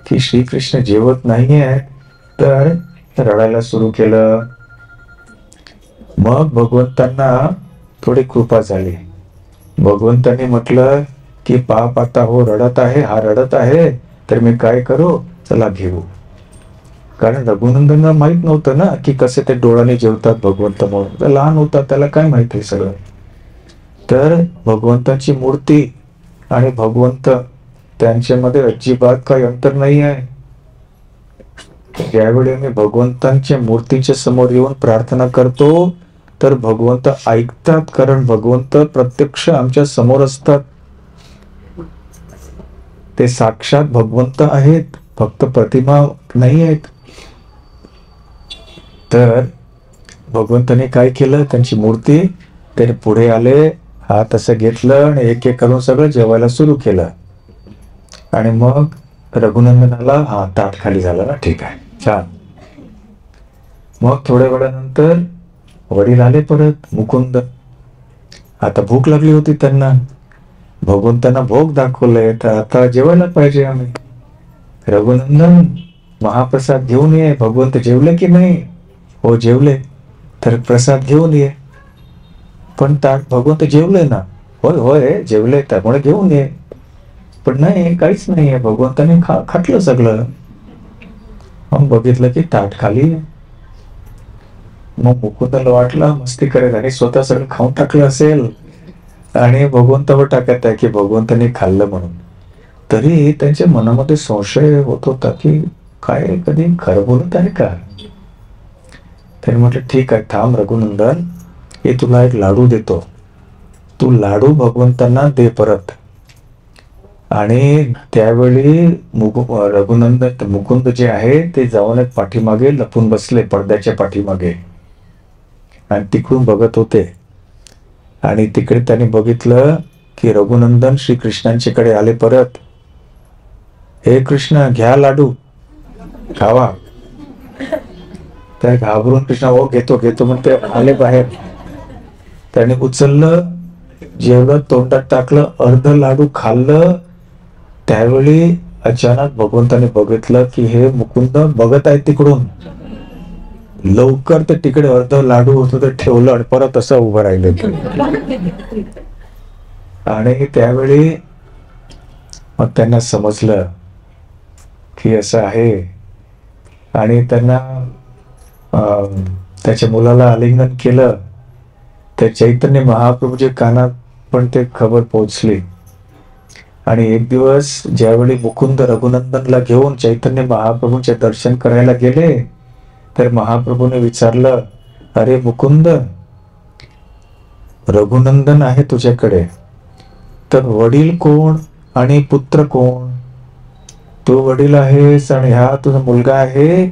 की श्रीकृष्ण जेवत नाहीये, तर रडायला सुरू केलं. मग भगवंतांना थोडी कृपा झाली. भगवंतांनी म्हटलं की पाप आता हो रडत आहे, हा रडत आहे, तर मी काय करू, चला घेऊ. कारण रघुनंदनला माहित नव्हतं ना की कसे ते डोळ्याने जेवतात भगवंत, म्हणून तर लहान होता, त्याला काय माहिती आहे सगळं. तर भगवंताची मूर्ती आणि भगवंत त्यांच्यामध्ये अजिबात काही अंतर नाही आहे. ज्यावेळी मी भगवंतांच्या मूर्तीच्या समोर येऊन प्रार्थना करतो तर भगवंत ऐकतात, कारण भगवंत प्रत्यक्ष आमच्या समोर असतात. ते साक्षात भगवंत आहेत, फक्त प्रतिमा नाही आहेत. तर भगवंताने काय केलं, त्यांची मूर्ती त्याने पुढे आले, हात असं घेतलं आणि एक एक करून सगळं जेवायला सुरू केलं. आणि मग रघुनंदनाला हा ताट खाली झालं ना, ठीक आहे, छान. मग थोड्या वेळानंतर वडील आले परत, मुकुंद. आता भूक लागली होती त्यांना, भगवंतांना भोग दाखवलंय, तर आता जेवायला पाहिजे आम्ही. रघुनंदन महाप्रसाद घेऊन ये. भगवंत जेवले की नाही? हो जेवले. तर प्रसाद घेऊन ये. पण ताट भगवंत जेवले ना? होय होय जेवले, त्यामुळे घेऊन ये. पण नाही, काहीच नाहीये, भगवंताने खाटलं सगळं. मग बघितलं की ताट खाली. मग मुकुंदाला वाटलं मस्ती करत आणि स्वतः सगळं खाऊन टाकलं असेल आणि भगवंतावर टाकत आहे की भगवंताने खाल्लं म्हणून. तरी त्यांच्या मनामध्ये संशय होत होता की काय कधी खरं बोलत आहे का. त्याने म्हटलं ठीक आहे, थांब रघुनंदन, हे तुला एक लाडू देतो, तू लाडू भगवंतांना दे परत. आणि त्यावेळी रघुनंदन मुकुंद जे आहे ते जाऊन एक पाठीमागे लपून बसले, पडद्याच्या पाठीमागे, आणि तिकडून बघत होते. आणि तिकडे त्यांनी बघितलं की रघुनंदन श्रीकृष्णांच्याकडे आले परत. हे कृष्ण घ्या लाडू, खावा. त्या घाबरून कृष्ण हो घेतो घेतो म्हणते आले बाहेर. त्याने उचललं, जेवढं तोंडात टाकलं, अर्ध लाडू खाल्लं. त्यावेळी अचानक भगवंताने बघितलं की हे मुकुंद बघत आहे तिकडून. लवकर ते तिकडे अर्ध लाडू होतं ते ठेवलं आणि परत असं उभं राहिलं. आणि त्यावेळी मग त्यांना समजलं की असं आहे. आणि त्यांना त्याच्या मुलाला आलिंगन केलं. त्या चैतन्य महाप्रभूच्या कानात पण ते खबर पोहोचली. आणि एक दिवस ज्यावेळी मुकुंद रघुनंदनला घेऊन चैतन्य महाप्रभूंचे दर्शन करायला गेले, तर महाप्रभूने विचारलं, अरे मुकुंद, रघुनंदन आहे तुझ्याकडे, तर वडील कोण आणि पुत्र कोण? तू वडील आहेस आणि हा तुझा मुलगा आहे,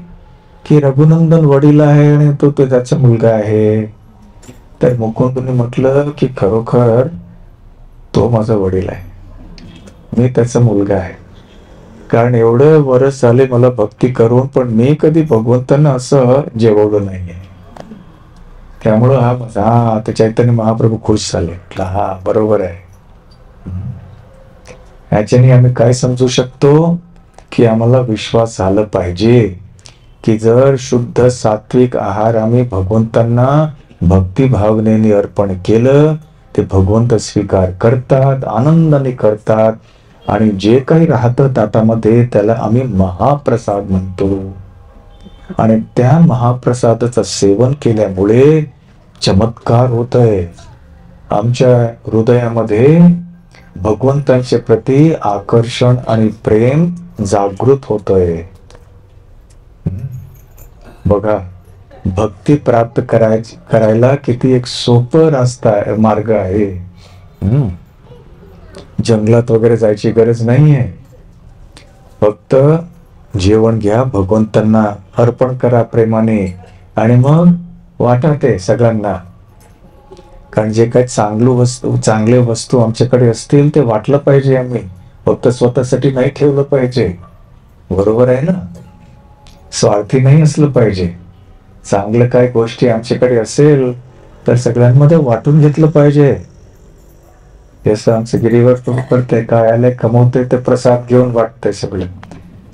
की रघुनंदन वडील आहे आणि तो त्याचा मुलगा आहे? तर मुकुंदने म्हटलं की खरोखर तो माझा वडील आहे, मी त्याचा मुलगा आहे. कारण एवढं वर्ष झाले मला भक्ती करून, पण मी कधी भगवंतांना असं जेववलं नाहीये. त्यामुळं हा माझा, हा ते चैतन्य महाप्रभू खुश झाले. हा बरोबर आहे. ह्याच्याने आम्ही काय समजू शकतो की आम्हाला विश्वास झाला पाहिजे की जर शुद्ध सात्विक आहार आम्ही भगवंतांना भक्ती भावनेने अर्पण केलं, ते भगवंत स्वीकार करतात, आनंदाने करतात. आणि जे काही राहतं ताटामध्ये त्याला आम्ही महाप्रसाद म्हणतो. आणि त्या महाप्रसादाचं सेवन केल्यामुळे चमत्कार होतोय. आमच्या हृदयामध्ये भगवंतांच्या प्रती आकर्षण आणि प्रेम जागृत होतोय. बघा, भक्ती प्राप्त करायला किती एक सोपं मार्ग आहे. जंगलात वगैरे जायची गरज नाहीये. फक्त जेवण घ्या, भगवंतांना अर्पण करा प्रेमाने, आणि मग वाटा ते सगळ्यांना. कारण जे काही चांगले वस्तू आमच्याकडे असतील ते वाटलं पाहिजे आम्ही, फक्त स्वतःसाठी नाही ठेवलं पाहिजे. बरोबर आहे ना? स्वार्थी नाही असलं पाहिजे. चांगलं काय गोष्टी आमच्याकडे असेल तर सगळ्यांमध्ये वाटून घेतलं पाहिजे. जसं आमचं गिरीवर करते, काय आलंय कमवते ते प्रसाद घेऊन वाटतंय, सगळं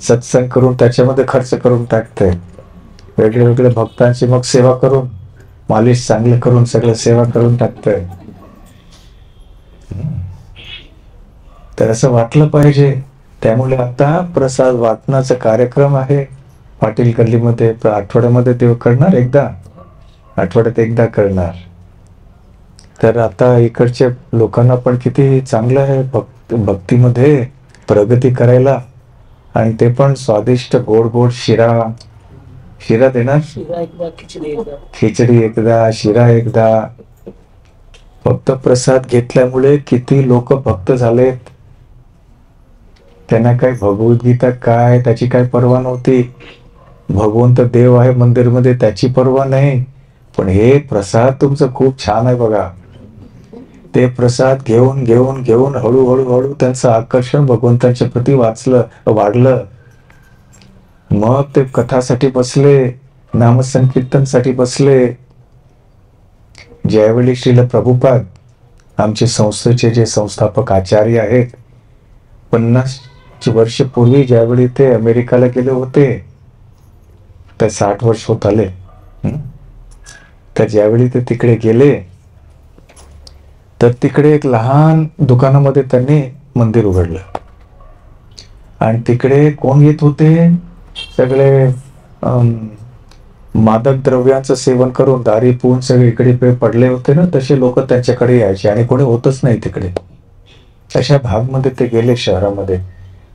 सत्संग करून त्याच्यामध्ये खर्च करून टाकतंय. वेगळे वेगळे भक्तांची मग सेवा करून, मालिश चांगलं करून सगळं सेवा करून टाकतंय. तर असं वाटलं पाहिजे. त्यामुळे आता प्रसाद वाटण्याचा कार्यक्रम आहे पाटील गल्लीमध्ये. आठवड्यामध्ये ते करणार, आठवड्यात एकदा करणार. तर आता इकडच्या लोकांना पण किती चांगलं आहे भक्तीमध्ये प्रगती करायला. आणि ते पण स्वादिष्ट गोड गोड शिरा देणार. खिचडी एकदा, शिरा एकदा. फक्त प्रसाद घेतल्यामुळे किती लोक भक्त झालेत. त्यांना काय भगवद्गीता काय त्याची काय पर्वा नव्हती. भगवंत देव आहे मंदिरमध्ये त्याची पर्वा नाही. पण हे प्रसाद तुमचं खूप छान आहे बघा. ते प्रसाद घेऊन घेऊन घेऊन हळूहळू त्यांचं आकर्षण भगवंतांच्या प्रती वाढलं. मग ते कथासाठी बसले, नामसंकीर्तनसाठी बसले. ज्यावेळी श्रील प्रभुपाद आमचे संस्थेचे जे संस्थापक आचार्य आहेत, 50 वर्ष पूर्वी ज्यावेळी ते अमेरिकाला गेले होते, तर 60 वर्ष होत आले. तर ज्यावेळी ते तिकडे गेले, तर तिकडे एक लहान दुकानामध्ये त्यांनी मंदिर उघडलं. आणि तिकडे कोण येत होते? सगळे मादक द्रव्यांचं सेवन करून दारी पिऊन सगळे इकडे पडले होते ना, तसे लोक त्यांच्याकडे यायचे. आणि कोणी होतच नाही तिकडे. अशा भागमध्ये ते गेले शहरामध्ये,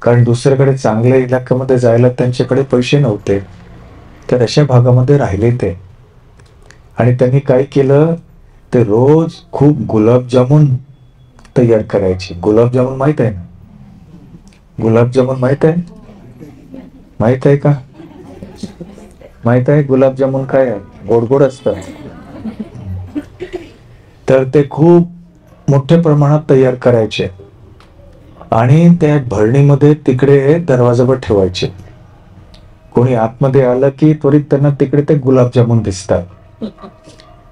कारण दुसऱ्याकडे चांगल्या इलाक्यामध्ये जायला त्यांच्याकडे पैसे नव्हते. तर अशा भागामध्ये राहिले ते. आणि त्यांनी काय केलं, ते रोज खूप गुलाबजामुन तयार करायचे. गुलाबजामुन माहित आहे ना? गुलाबजामुन माहित आहे? माहित आहे का? माहित आहे गुलाबजामुन काय आहे? गोड गोड असतं. तर ते खूप मोठ्या प्रमाणात तयार करायचे आणि त्या भरणीमध्ये तिकडे दरवाजावर ठेवायचे. कोणी आतमध्ये आलं की त्वरित त्यांना तिकडे ते गुलाबजामुन दिसतात.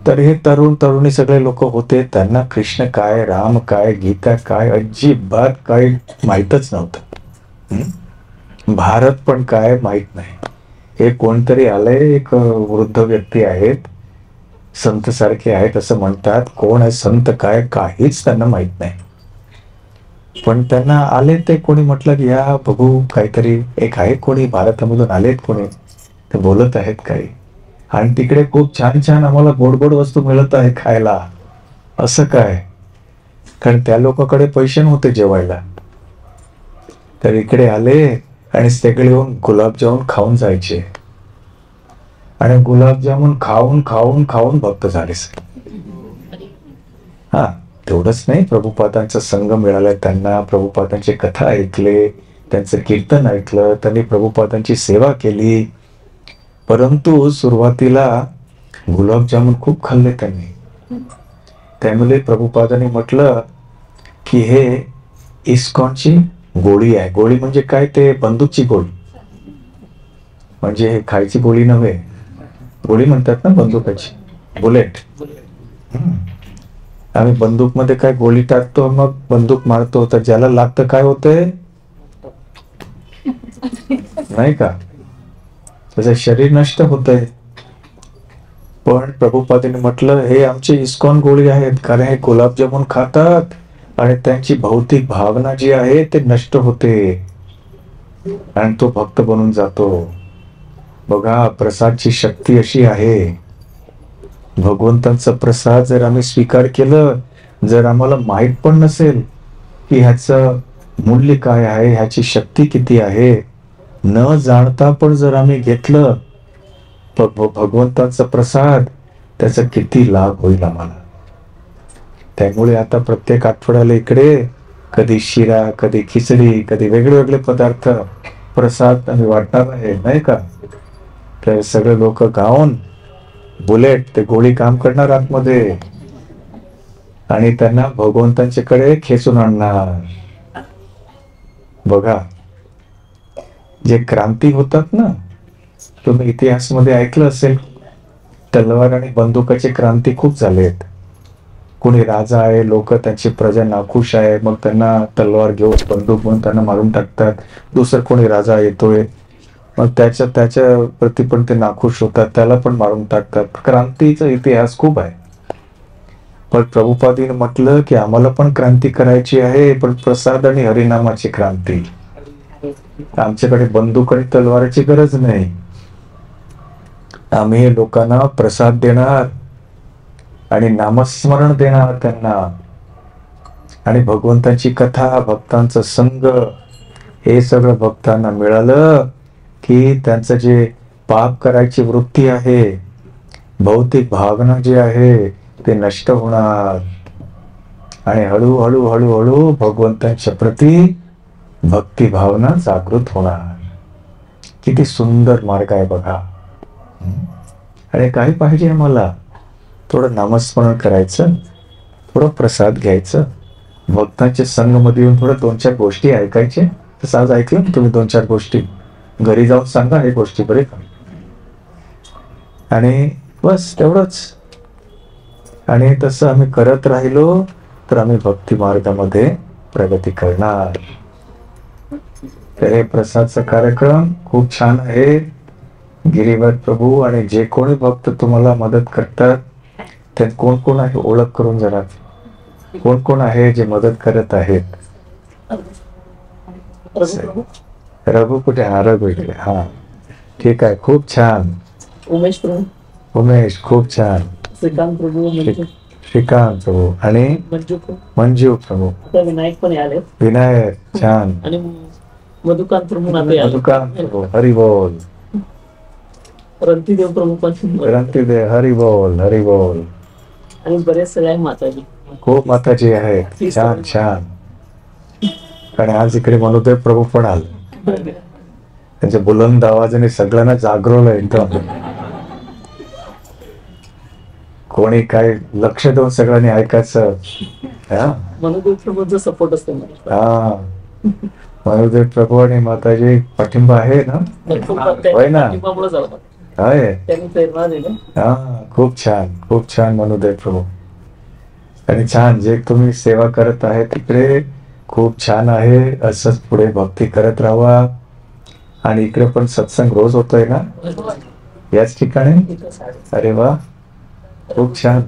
तर हे तरुण तरुणी सगळे लोक होते, त्यांना कृष्ण काय, राम काय, गीता काय अजिबात काही माहीतच नव्हतं. भारत पण काय माहित नाही. हे कोणतरी आलंय, एक वृद्ध व्यक्ती आहेत, संत सारखे आहेत असं म्हणतात. कोण आहे संत काय काहीच त्यांना माहित नाही. पण त्यांना आले ते, कोणी म्हटलं की या बघू काहीतरी एक आहे, कोणी भारतामधून आलेत, कोणी ते बोलत आहेत काही. आणि तिकडे खूप छान छान आम्हाला गोड गोड वस्तू मिळत आहे खायला. असं काय? कारण त्या लोकांकडे पैसे नव्हते जेवायला. तर इकडे आले आणि सगळे येऊन गुलाबजामुन खाऊन जायचे. आणि गुलाबजामुन खाऊन खाऊन खाऊन भक्त झाले. हा, तेवढंच नाही, प्रभुपादांचा संग मिळाला त्यांना. प्रभुपादांची कथा ऐकले, त्यांचं कीर्तन ऐकलं, त्यांनी प्रभुपादांची सेवा केली. परंतु सुरुवातीला गुलाबजामुन खूप खाल्ले त्यांनी. त्यामुळे प्रभुपादांनी म्हटलं की हे इस्कॉनची गोळी आहे. गोळी म्हणजे काय? ते बंदूकची गोळी, म्हणजे खायची गोळी नव्हे. गोळी म्हणतात ना बंदुकाची, बुलेट. आम्ही बंदूक मध्ये काय गोळी टाकतो, मग बंदूक मारतो, तर ज्याला लागतं काय होतंय नाही का, त्याचं शरीर नष्ट होतंय. पण प्रभुपादांनी म्हटलं हे आमचे इस्कॉन गोळी आहेत, कारण हे गुलाबजामुन खातात आणि त्यांची भौतिक भावना जी आहे ते नष्ट होते आणि तो भक्त बनून जातो. बघा, प्रसादची शक्ती अशी आहे. भगवंतांचा प्रसाद जर आम्ही स्वीकार केलं, जर आम्हाला माहित पण नसेल की ह्याचं मूल्य काय आहे, ह्याची शक्ती किती आहे, न जाणता पण जर आम्ही घेतलं भगवंतांचा प्रसाद, त्याचा किती लाभ होईल आम्हाला. त्यामुळे आता प्रत्येक आठवड्याला इकडे कधी शिरा, कधी खिचडी, कधी वेगळे वेगळे पदार्थ प्रसाद आम्ही वाटणार आहे, नाही का. तर सगळे लोक गाऊन बुलेट ते गोळी काम करणार आतमध्ये आणि त्यांना भगवंतांच्याकडे खेचून आणणार. बघा, जे क्रांती होतात ना, तुम्ही इतिहासमध्ये ऐकलं असेल, तलवार आणि बंदुकाची क्रांती खूप झालेत. कोणी राजा आहे, लोक त्यांची प्रजा नाखुश आहे, मग त्यांना तलवार घेऊन बंदूक म्हणून त्यांना मारून टाकतात. दुसरं कोणी राजा येतोय, मग त्याच्या प्रती पण ते नाखुश होतात, त्याला पण मारून टाकतात. क्रांतीचा इतिहास खूप आहे. पण प्रभुपादीने म्हटलं की आम्हाला पण क्रांती करायची आहे, पण प्रसाद आणि हरिनामाची क्रांती. आमच्याकडे बंदूक आणि तलवाराची गरज नाही. आम्ही लोकांना प्रसाद देणार आणि नामस्मरण देणार त्यांना, आणि भगवंताची कथा, भक्तांचा संग, हे सगळं भक्तांना मिळालं की त्यांचं जे पाप करायची वृत्ती आहे, भौतिक भावना जे आहे ते नष्ट होणार, आणि हळूहळू हळूहळू भगवंतांच्या प्रती भक्ती भावना जागृत होणार. किती सुंदर मार्ग आहे बघा. आणि काही पाहिजे आम्हाला? थोडं नामस्मरण करायचं, थोडं प्रसाद घ्यायचं, भक्तांच्या संघमध्ये येऊन थोडं 2-4 गोष्टी ऐकायचे. तसं आज ऐकलं ना तुम्ही 2-4 गोष्टी, घरी जाऊन सांगा हे गोष्टी बरे का, आणि बस तेवढंच. आणि तसं आम्ही करत राहिलो तर आम्ही भक्ती मार्गामध्ये प्रगती करणार. तर हे प्रसादचा कार्यक्रम खूप छान आहे. गिरीवर प्रभू आणि जे कोणी भक्त तुम्हाला मदत करतात ते कोण कोण आहे ओळख करून जरा, कोण कोण आहे जे मदत करत आहेत? रघु कुठे? हा, रघु इकडे. हा, ठीक आहे, खूप छान. उमेश प्रभू, उमेश, खूप छान. श्रीकांत प्रभू, श्रीकांत प्रभू आणि मंजू प्रभू. विनायक पण आले. विनायक, छान. आणि मधुकांत प्रभू, मधुकांत प्रभू, हरी बोल. रणतीदेव प्रभू पण, रणतीदेव, हरी बोल, हरी बोल. आणि बरेच सगळे माताजी, खूप माताजी आहेत. छान छान. आणि आज इकडे मनुदेव प्रभू पण आले. त्यांच्या बुलंद आवाजाने सगळ्यांना जागरवलं एकदम. कोणी काय लक्ष देऊन सगळ्यांनी ऐकायचं. मनुदेव प्रभूंचा सपोर्ट असतो. हा, मनुदेव प्रभू आणि माताजी पाठिंबा आहे ना? होय ना? आहे. हा, खूप छान, खूप छान मनुदेव प्रभू. आणि छान जे तुम्ही सेवा करत आहे तिकडे खूप छान आहे. असंच पुढे भक्ती करत राहा. आणि इकडे पण सत्संग रोज होतोय ना याच ठिकाणी? अरे वा, खूप छान.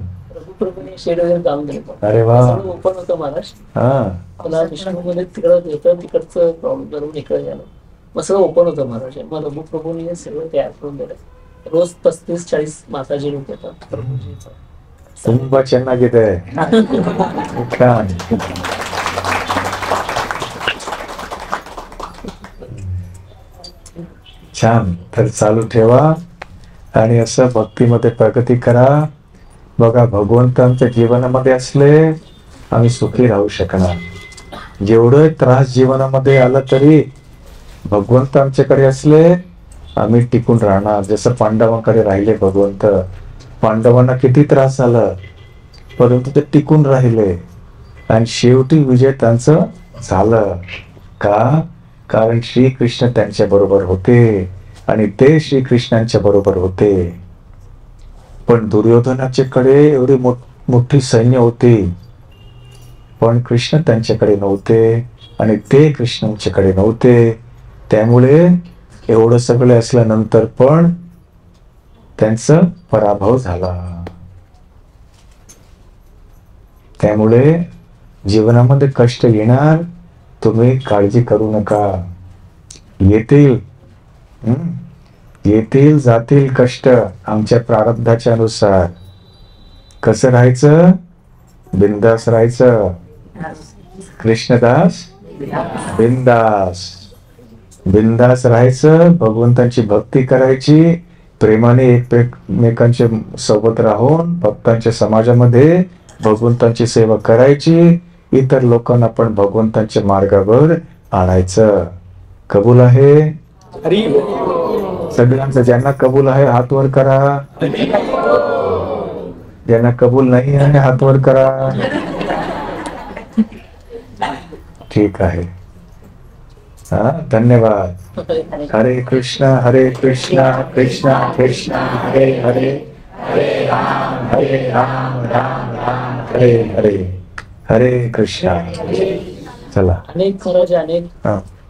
अरे वा, ओपन होतं महाराष्ट्र. हा, मला विष्णूमध्ये तिकडचं प्रॉब्लेम इकडे झालं. मग सगळं ओपन होतं महाराष्ट्र. मग रघु प्रभूने सगळं तयार करून दिलं. रोज 35-40 माताजी लोक येतात. ತುಂಬಾ ಚೆನ್ನಾಗಿದೆ. छान. छान. तर चालू ठेवा आणि असं भक्तीमध्ये प्रगती करा. बघा, भगवंत आमच्या जीवनामध्ये असले आम्ही सुखी राहू शकणार. जेवढं त्रास जीवनामध्ये आला तरी भगवंत आमच्याकडे असले आम्ही टिकून राहणार. जसं पांडवांकडे राहिले भगवंत. पांडवांना किती त्रास झाला परंतु ते टिकून राहिले आणि शेवटी विजय त्यांचं झालं. का? कारण श्रीकृष्ण त्यांच्या बरोबर होते आणि ते श्रीकृष्णांच्या बरोबर होते. पण दुर्योधनाच्याकडे एवढी मोठी सैन्य होती पण कृष्ण त्यांच्याकडे नव्हते आणि ते कृष्णांच्याकडे नव्हते. त्यामुळे एवढं सगळं असल्यानंतर पण त्यांचा पराभव झाला. त्यामुळे जीवनामध्ये कष्ट येणार, तुम्ही काळजी करू नका. येतील, येतील जातील कष्ट आमच्या प्रारब्धाच्या अनुसार. कसं राहायचं? बिंदास राहायचं. कृष्णदास बिंदास, बिंदास राहायचं. भगवंतांची भक्ती करायची, प्रेमाने एकमेकांच्या सोबत राहून भक्तांच्या समाजामध्ये भगवंतांची सेवा करायची. इतर लोकांना पण भगवंतांच्या मार्गावर आणायचं. कबूल आहे? सगळ्यांचं ज्यांना कबूल आहे हात वर करा. ज्यांना कबूल नाही आहे हात वर करा. ठीक आहे. हा, धन्यवाद. हरे कृष्णा कृष्णा कृष्णा हरे हरे, हरे राम राम राम हरे हरे. हरे कृष्णा. चला. अनेक महाराज, अनेक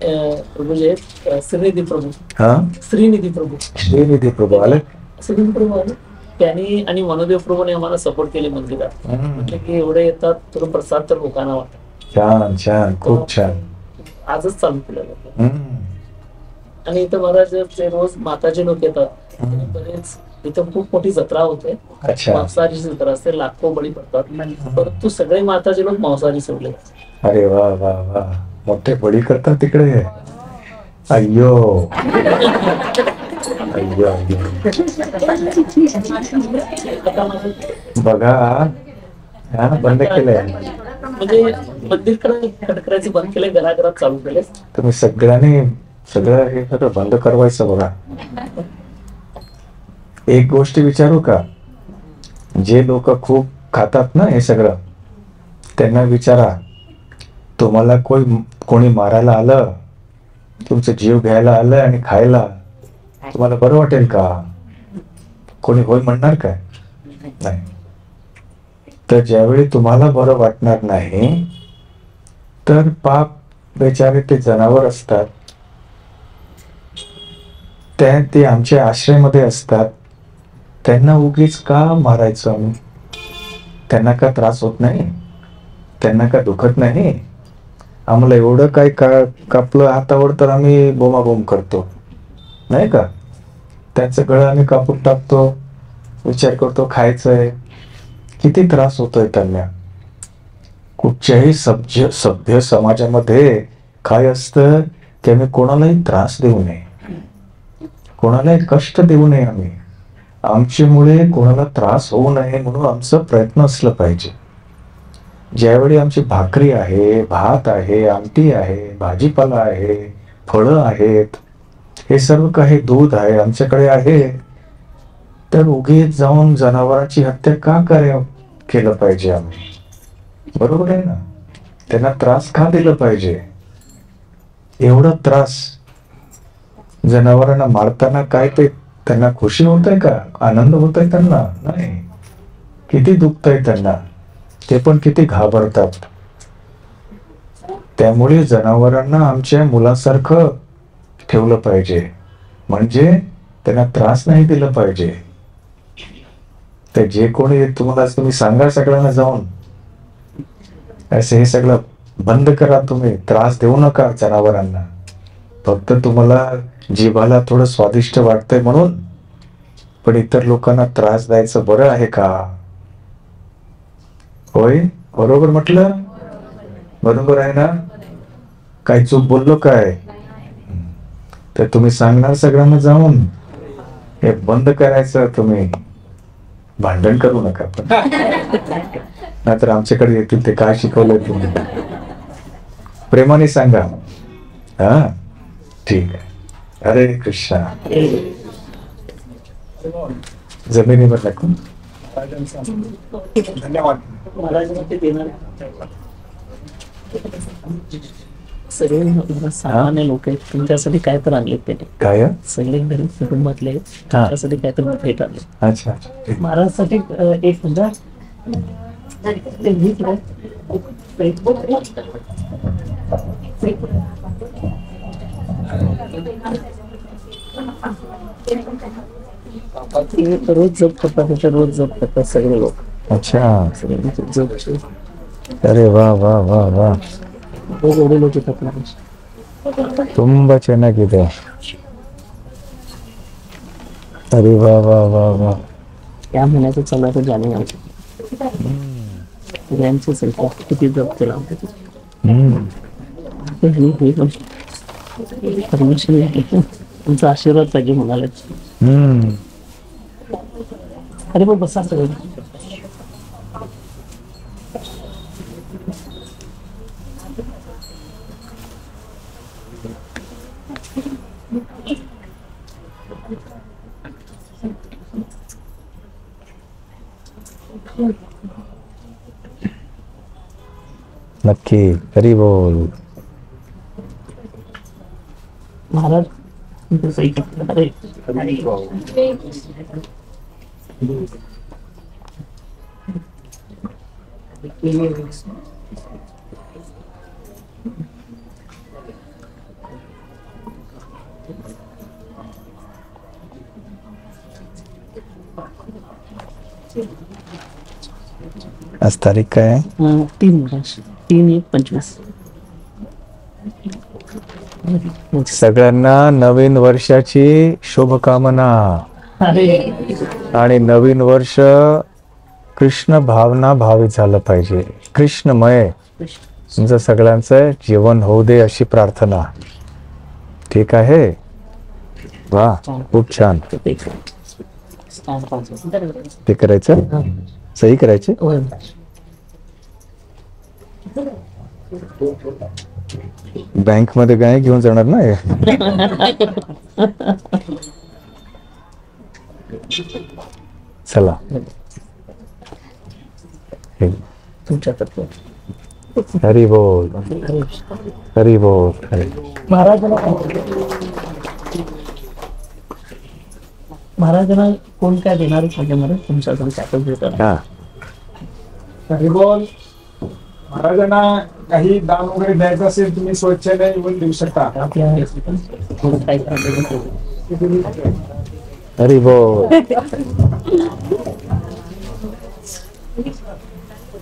प्रभू जे आहेत, श्रीनिधी प्रभू, हा, श्रीनिधी प्रभू, श्रीनिधी प्रभू आले. श्रीनिधी प्रभू आले. त्यांनी आणि मनोदेव प्रभूने आम्हाला सपोर्ट केले मंदिरात. म्हटलं की एवढे येतात तर प्रसाद तर लोकांना वाटत. छान छान, खूप छान. आजच चालू केलं जातं. आणि इथं महाराज जे रोज माताचे लोक येतात, आणि बरेच इथं खूप मोठी जत्रा होते. अच्छा. मांसाहारी जत्रा असते, लाखो बळी पडतात, परंतु सगळे माताचे लोक मांसाहारी सोडले. अरे वा वा वा, मोठे बळी करतात तिकडे. अय्यो अय्यो अय्यो, बघा. हा, बंद केलंय. म्हणजे मंदिर करायचं बंद केलंय, घराघरात चालू केले. तुम्ही सगळ्यांनी सगळं हे सगळं बंद करवायचं. बघा, एक गोष्ट विचारू का? जे लोक खूप खातात ना हे सगळं, त्यांना विचारा, तुम्हाला कोणी मारायला आलं, तुमचं जीव घ्यायला आलं आणि खायला, तुम्हाला बरं वाटेल का? कोणी होय म्हणणार काय? नाही. तर ज्यावेळी तुम्हाला बरं वाटणार नाही, तर पाप बेचारे ते जनावर असतात, ते आमच्या आश्रयामध्ये असतात, त्यांना उगीच का मारायचं आम्ही? त्यांना का त्रास होत नाही? त्यांना का दुखत नाही? आम्हाला एवढं काय कापलं हातावर तर आम्ही बोमाबोम करतो, नाही का? त्यांचं गळं आम्ही कापून टाकतो, विचार करतो खायचंय. किती त्रास होतोय त्यांना. कुठच्याही सभ्य समाजामध्ये काय असतं की आम्ही कोणालाही त्रास देऊ नये, कोणालाही कष्ट देऊ नये. आमच्यामुळे कोणाला त्रास होऊ नये म्हणून आमचं प्रयत्न असलं पाहिजे. ज्यावेळी आमची भाकरी आहे, भात आहे, आमटी आहे, भाजीपाला आहे, फळं आहेत, हे सर्व काही दूध आहे आमच्याकडे आहे, तर उगीच जाऊन जनावरांची हत्या का केलं पाहिजे आम्ही? बरोबर आहे ना? त्यांना त्रास का दिलं पाहिजे? एवढा त्रास जनावरांना मारताना काय ते त्यांना खुशी होतंय का? आनंद होतोय त्यांना? नाही. किती दुखतंय त्यांना, ते पण किती घाबरतात. त्यामुळे जनावरांना आमच्या मुलासारखं ठेवलं पाहिजे, म्हणजे त्यांना त्रास नाही दिला पाहिजे. तर जे कोणी तुम्ही सांगा सगळ्यांना जाऊन, असं हे सगळं बंद करा, तुम्ही त्रास देऊ नका जनावरांना. फक्त तुम्हाला जीवाला थोडं स्वादिष्ट वाटतंय म्हणून, पण इतर लोकांना त्रास द्यायचं बरं आहे का? होय, बरोबर म्हटलं? बरोबर आहे ना? काही चूक बोललो काय? तर तुम्ही सांगणार सगळ्यांना जाऊन, हे बंद करायचं. तुम्ही भांडण करू नका, पण नाहीतर आमच्याकडे येतील ते काय शिकवलंय तुम्ही. प्रेमाने सांगा. हा, ठीक आहे. हरे कृष्णा. जमिनीवर नको. धन्यवाद. सगळे सामान्य लोक आहेत, तुमच्यासाठी काय तर आणले त्याने. काय? सगळे घरी कुटुंबातले तुमच्यासाठी काय तर भेट आणले. अच्छा. महाराजसाठी एक हजार रोज जप करतात, रोज जप करतात सगळे लोक. अच्छा. सगळे जप. अरे वा वा वा वा, रोज एवढे लोक येतात ना. ತುಂಬಾ ಚೆನ್ನಾಗಿದೆ. अरे वा वा वा वा. या महिन्याचं चालू आहे जानेवारी. सगळ्यांची संख्या किती जप केला परमिशन, तुमचा आशीर्वाद पाहिजे म्हणाले. अरे मग बसा सगळं. नक्की. हरी बोल. महाराज अरे आज तारीख काय आहे? 3/3/25. सगळ्यांना नवीन वर्षाची शुभकामना. आणि नवीन वर्ष कृष्ण भावना भावित झालं पाहिजे, कृष्णमय तुमचं सगळ्यांचं जीवन होऊ दे अशी प्रार्थना. ठीक आहे, वा खूप छान. ते करायचं, सही करायचे. बँक मध्ये काय घेऊन जाणार ना हे? चला तुमच्या तत्व हरी बोल, हरी बोल, हरी. महाराजांना कोण काय देणार म्हणजे मला तुमच्या हा हरी बोल. महाराजांना काही दान वगैरे द्यायचं असेल तुम्ही स्वच्छालय येऊन देऊ शकता. आपल्या थोडं काय हरी बोल.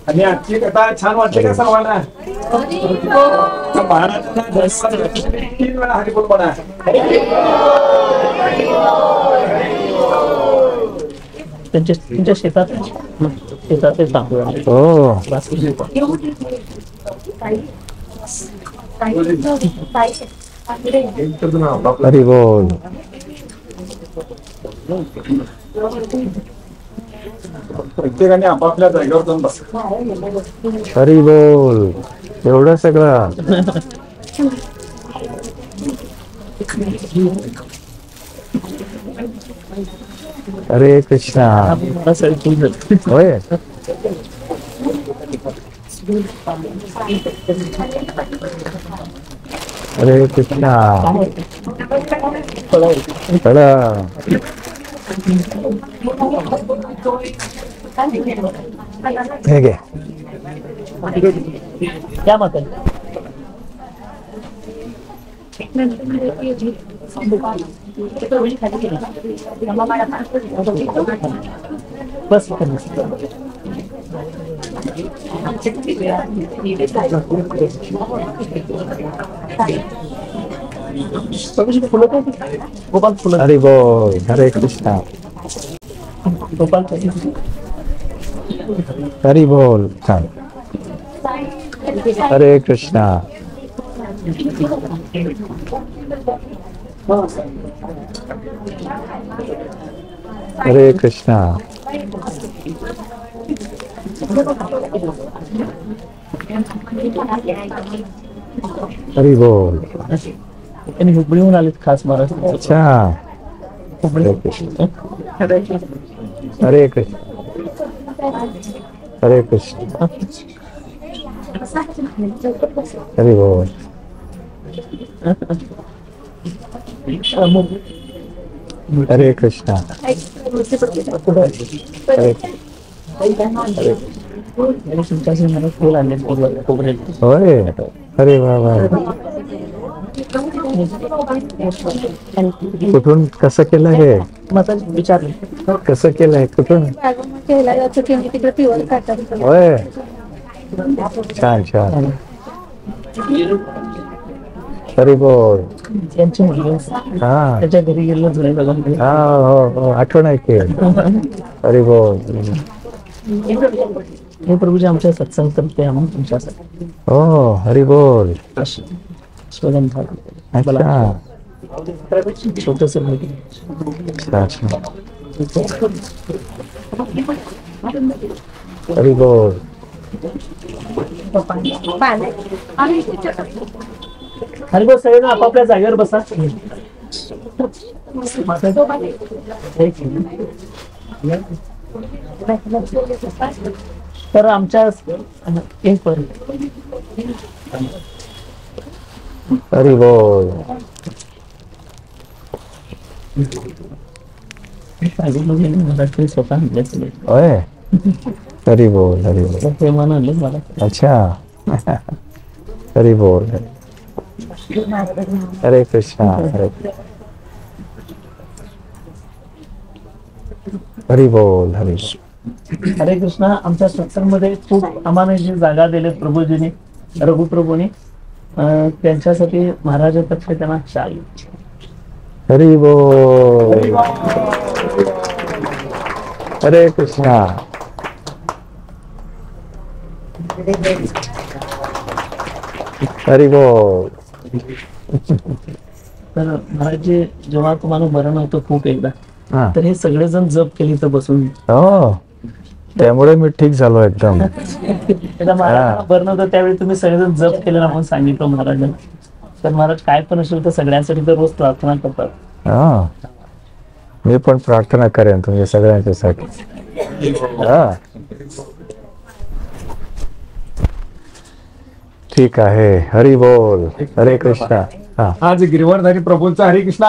आणि आजची कथा छान वाटते का सर्वांना? तर महाराजांना 3 वेळा हरी बोल म्हणा. त्यांच्या शेतात ते तांदूळ हो हरी बोल. प्रत्येकाने आपापल्या जागेवर जाऊन बस. हरी बोल. एवढं सगळं. हरे कृष्णा. होय हरे कृष्णा. चला हे घे. क्या मत आहे? बस फुलं गोपाल फुलं. हरी बोल. हरे कृष्णा. गोपाल हरी बोल. छान. हरे कृष्णा. हरे कृष्णा. हरी बोल. त्यांनी हुबळीहून आलेत खास महाराज. अच्छा. हरे कृष्ण. हरे कृष्ण. हरे कृष्ण. हरी बोल. हरे कृष्णा. फुल आणले खोबरे. होय. अरे वा वा. कुठून कसं केलं हे? मला विचारले कसं केलंय? कुठून? होय. छान छान. हरी बोल. त्यांची मुलगी हा त्याच्या घरी गेलं जुने बघून. हा हो हो आठवण आहे की. हरी बोल. हे प्रभूजी आमच्या सत्संग करते आम्हाला तुमच्यासाठी. हो हरी बोल. स्वगंध अच्छा. छोटस अच्छा. हरी बोल. हरी बोल. सगळे आपापल्या जागेवर बसा. तर आमच्या एक हरी बोल. मराठी स्वतः आणले सगळे. होय. हरी बोल. हरी बोल. प्रेमानं आणले मला. अच्छा. हरी बोल. हरे कृष्णा. हरे हरी बोल हरी बोल. हरे कृष्णा. आमच्या सत्संगमध्ये खूप आम्हाला जी जागा दिलेत प्रभूजींनी, रघुप्रभूंनी, त्यांच्यासाठी महाराजातर्फे त्यांना शाल. हरी बोल. हरे कृष्णा. हरी बोल. तर महाराजजी, जेव्हा तुम्हाला बरं नव्हतं खूप एकदा, हा. तर हे सगळेजण जप केली तर बसून. हो, त्यामुळे मी ठीक झालो एकदम. एकदा महाराजांना बरं नव्हतं त्यावेळी तुम्ही सगळेजण जप केले ना म्हणून सांगितलं महाराजांना. तर महाराज काय पण असेल तर सगळ्यांसाठी तर रोज प्रार्थना करतात. हा, मी पण प्रार्थना करेन तुमच्या सगळ्यांच्यासाठी. हा, ठीक आहे. हरी बोल. हरे कृष्णा. हा, आज गिरवरधारी प्रभूंचा हरे कृष्णा.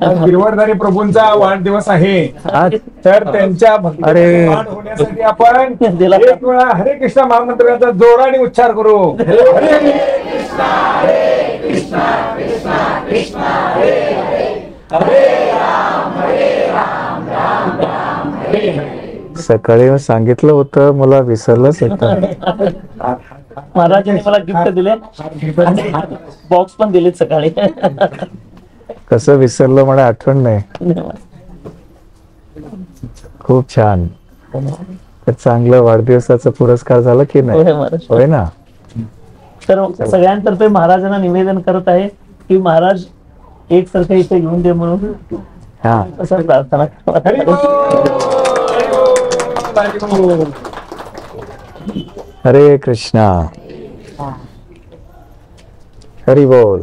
आज गिरवरधारी प्रभूंचा वाढदिवस आहे. आज तर त्यांच्या भक्तीचा अरे. मान होण्यासाठी आपण एक वेळा हरे कृष्णा महामंत्राचा जोराने उच्चार करू. हरे कृष्णा, हरे कृष्णा, कृष्णा कृष्णा हरे हरे, हरे राम, राम राम हरे हरे. सकाळी सांगितलं होतं, मला विसरलंच होतं. महाराजांनी मला गिफ्ट दिले, बॉक्स पण दिलेत सकाळी. कसं विसरलं मला आठवण नाही. खूप छान. तर चांगलं वाढदिवसाचा पुरस्कार झाला की नाही? होय महाराज. होय ना. तर सगळ्यांतर्फे महाराजांना निवेदन करत आहे की महाराज एकसारखं इथे येऊन दे म्हणून हा, असं प्रार्थना हरी करा. बोल, हरी बोल. हरे कृष्णा. हरी बोल.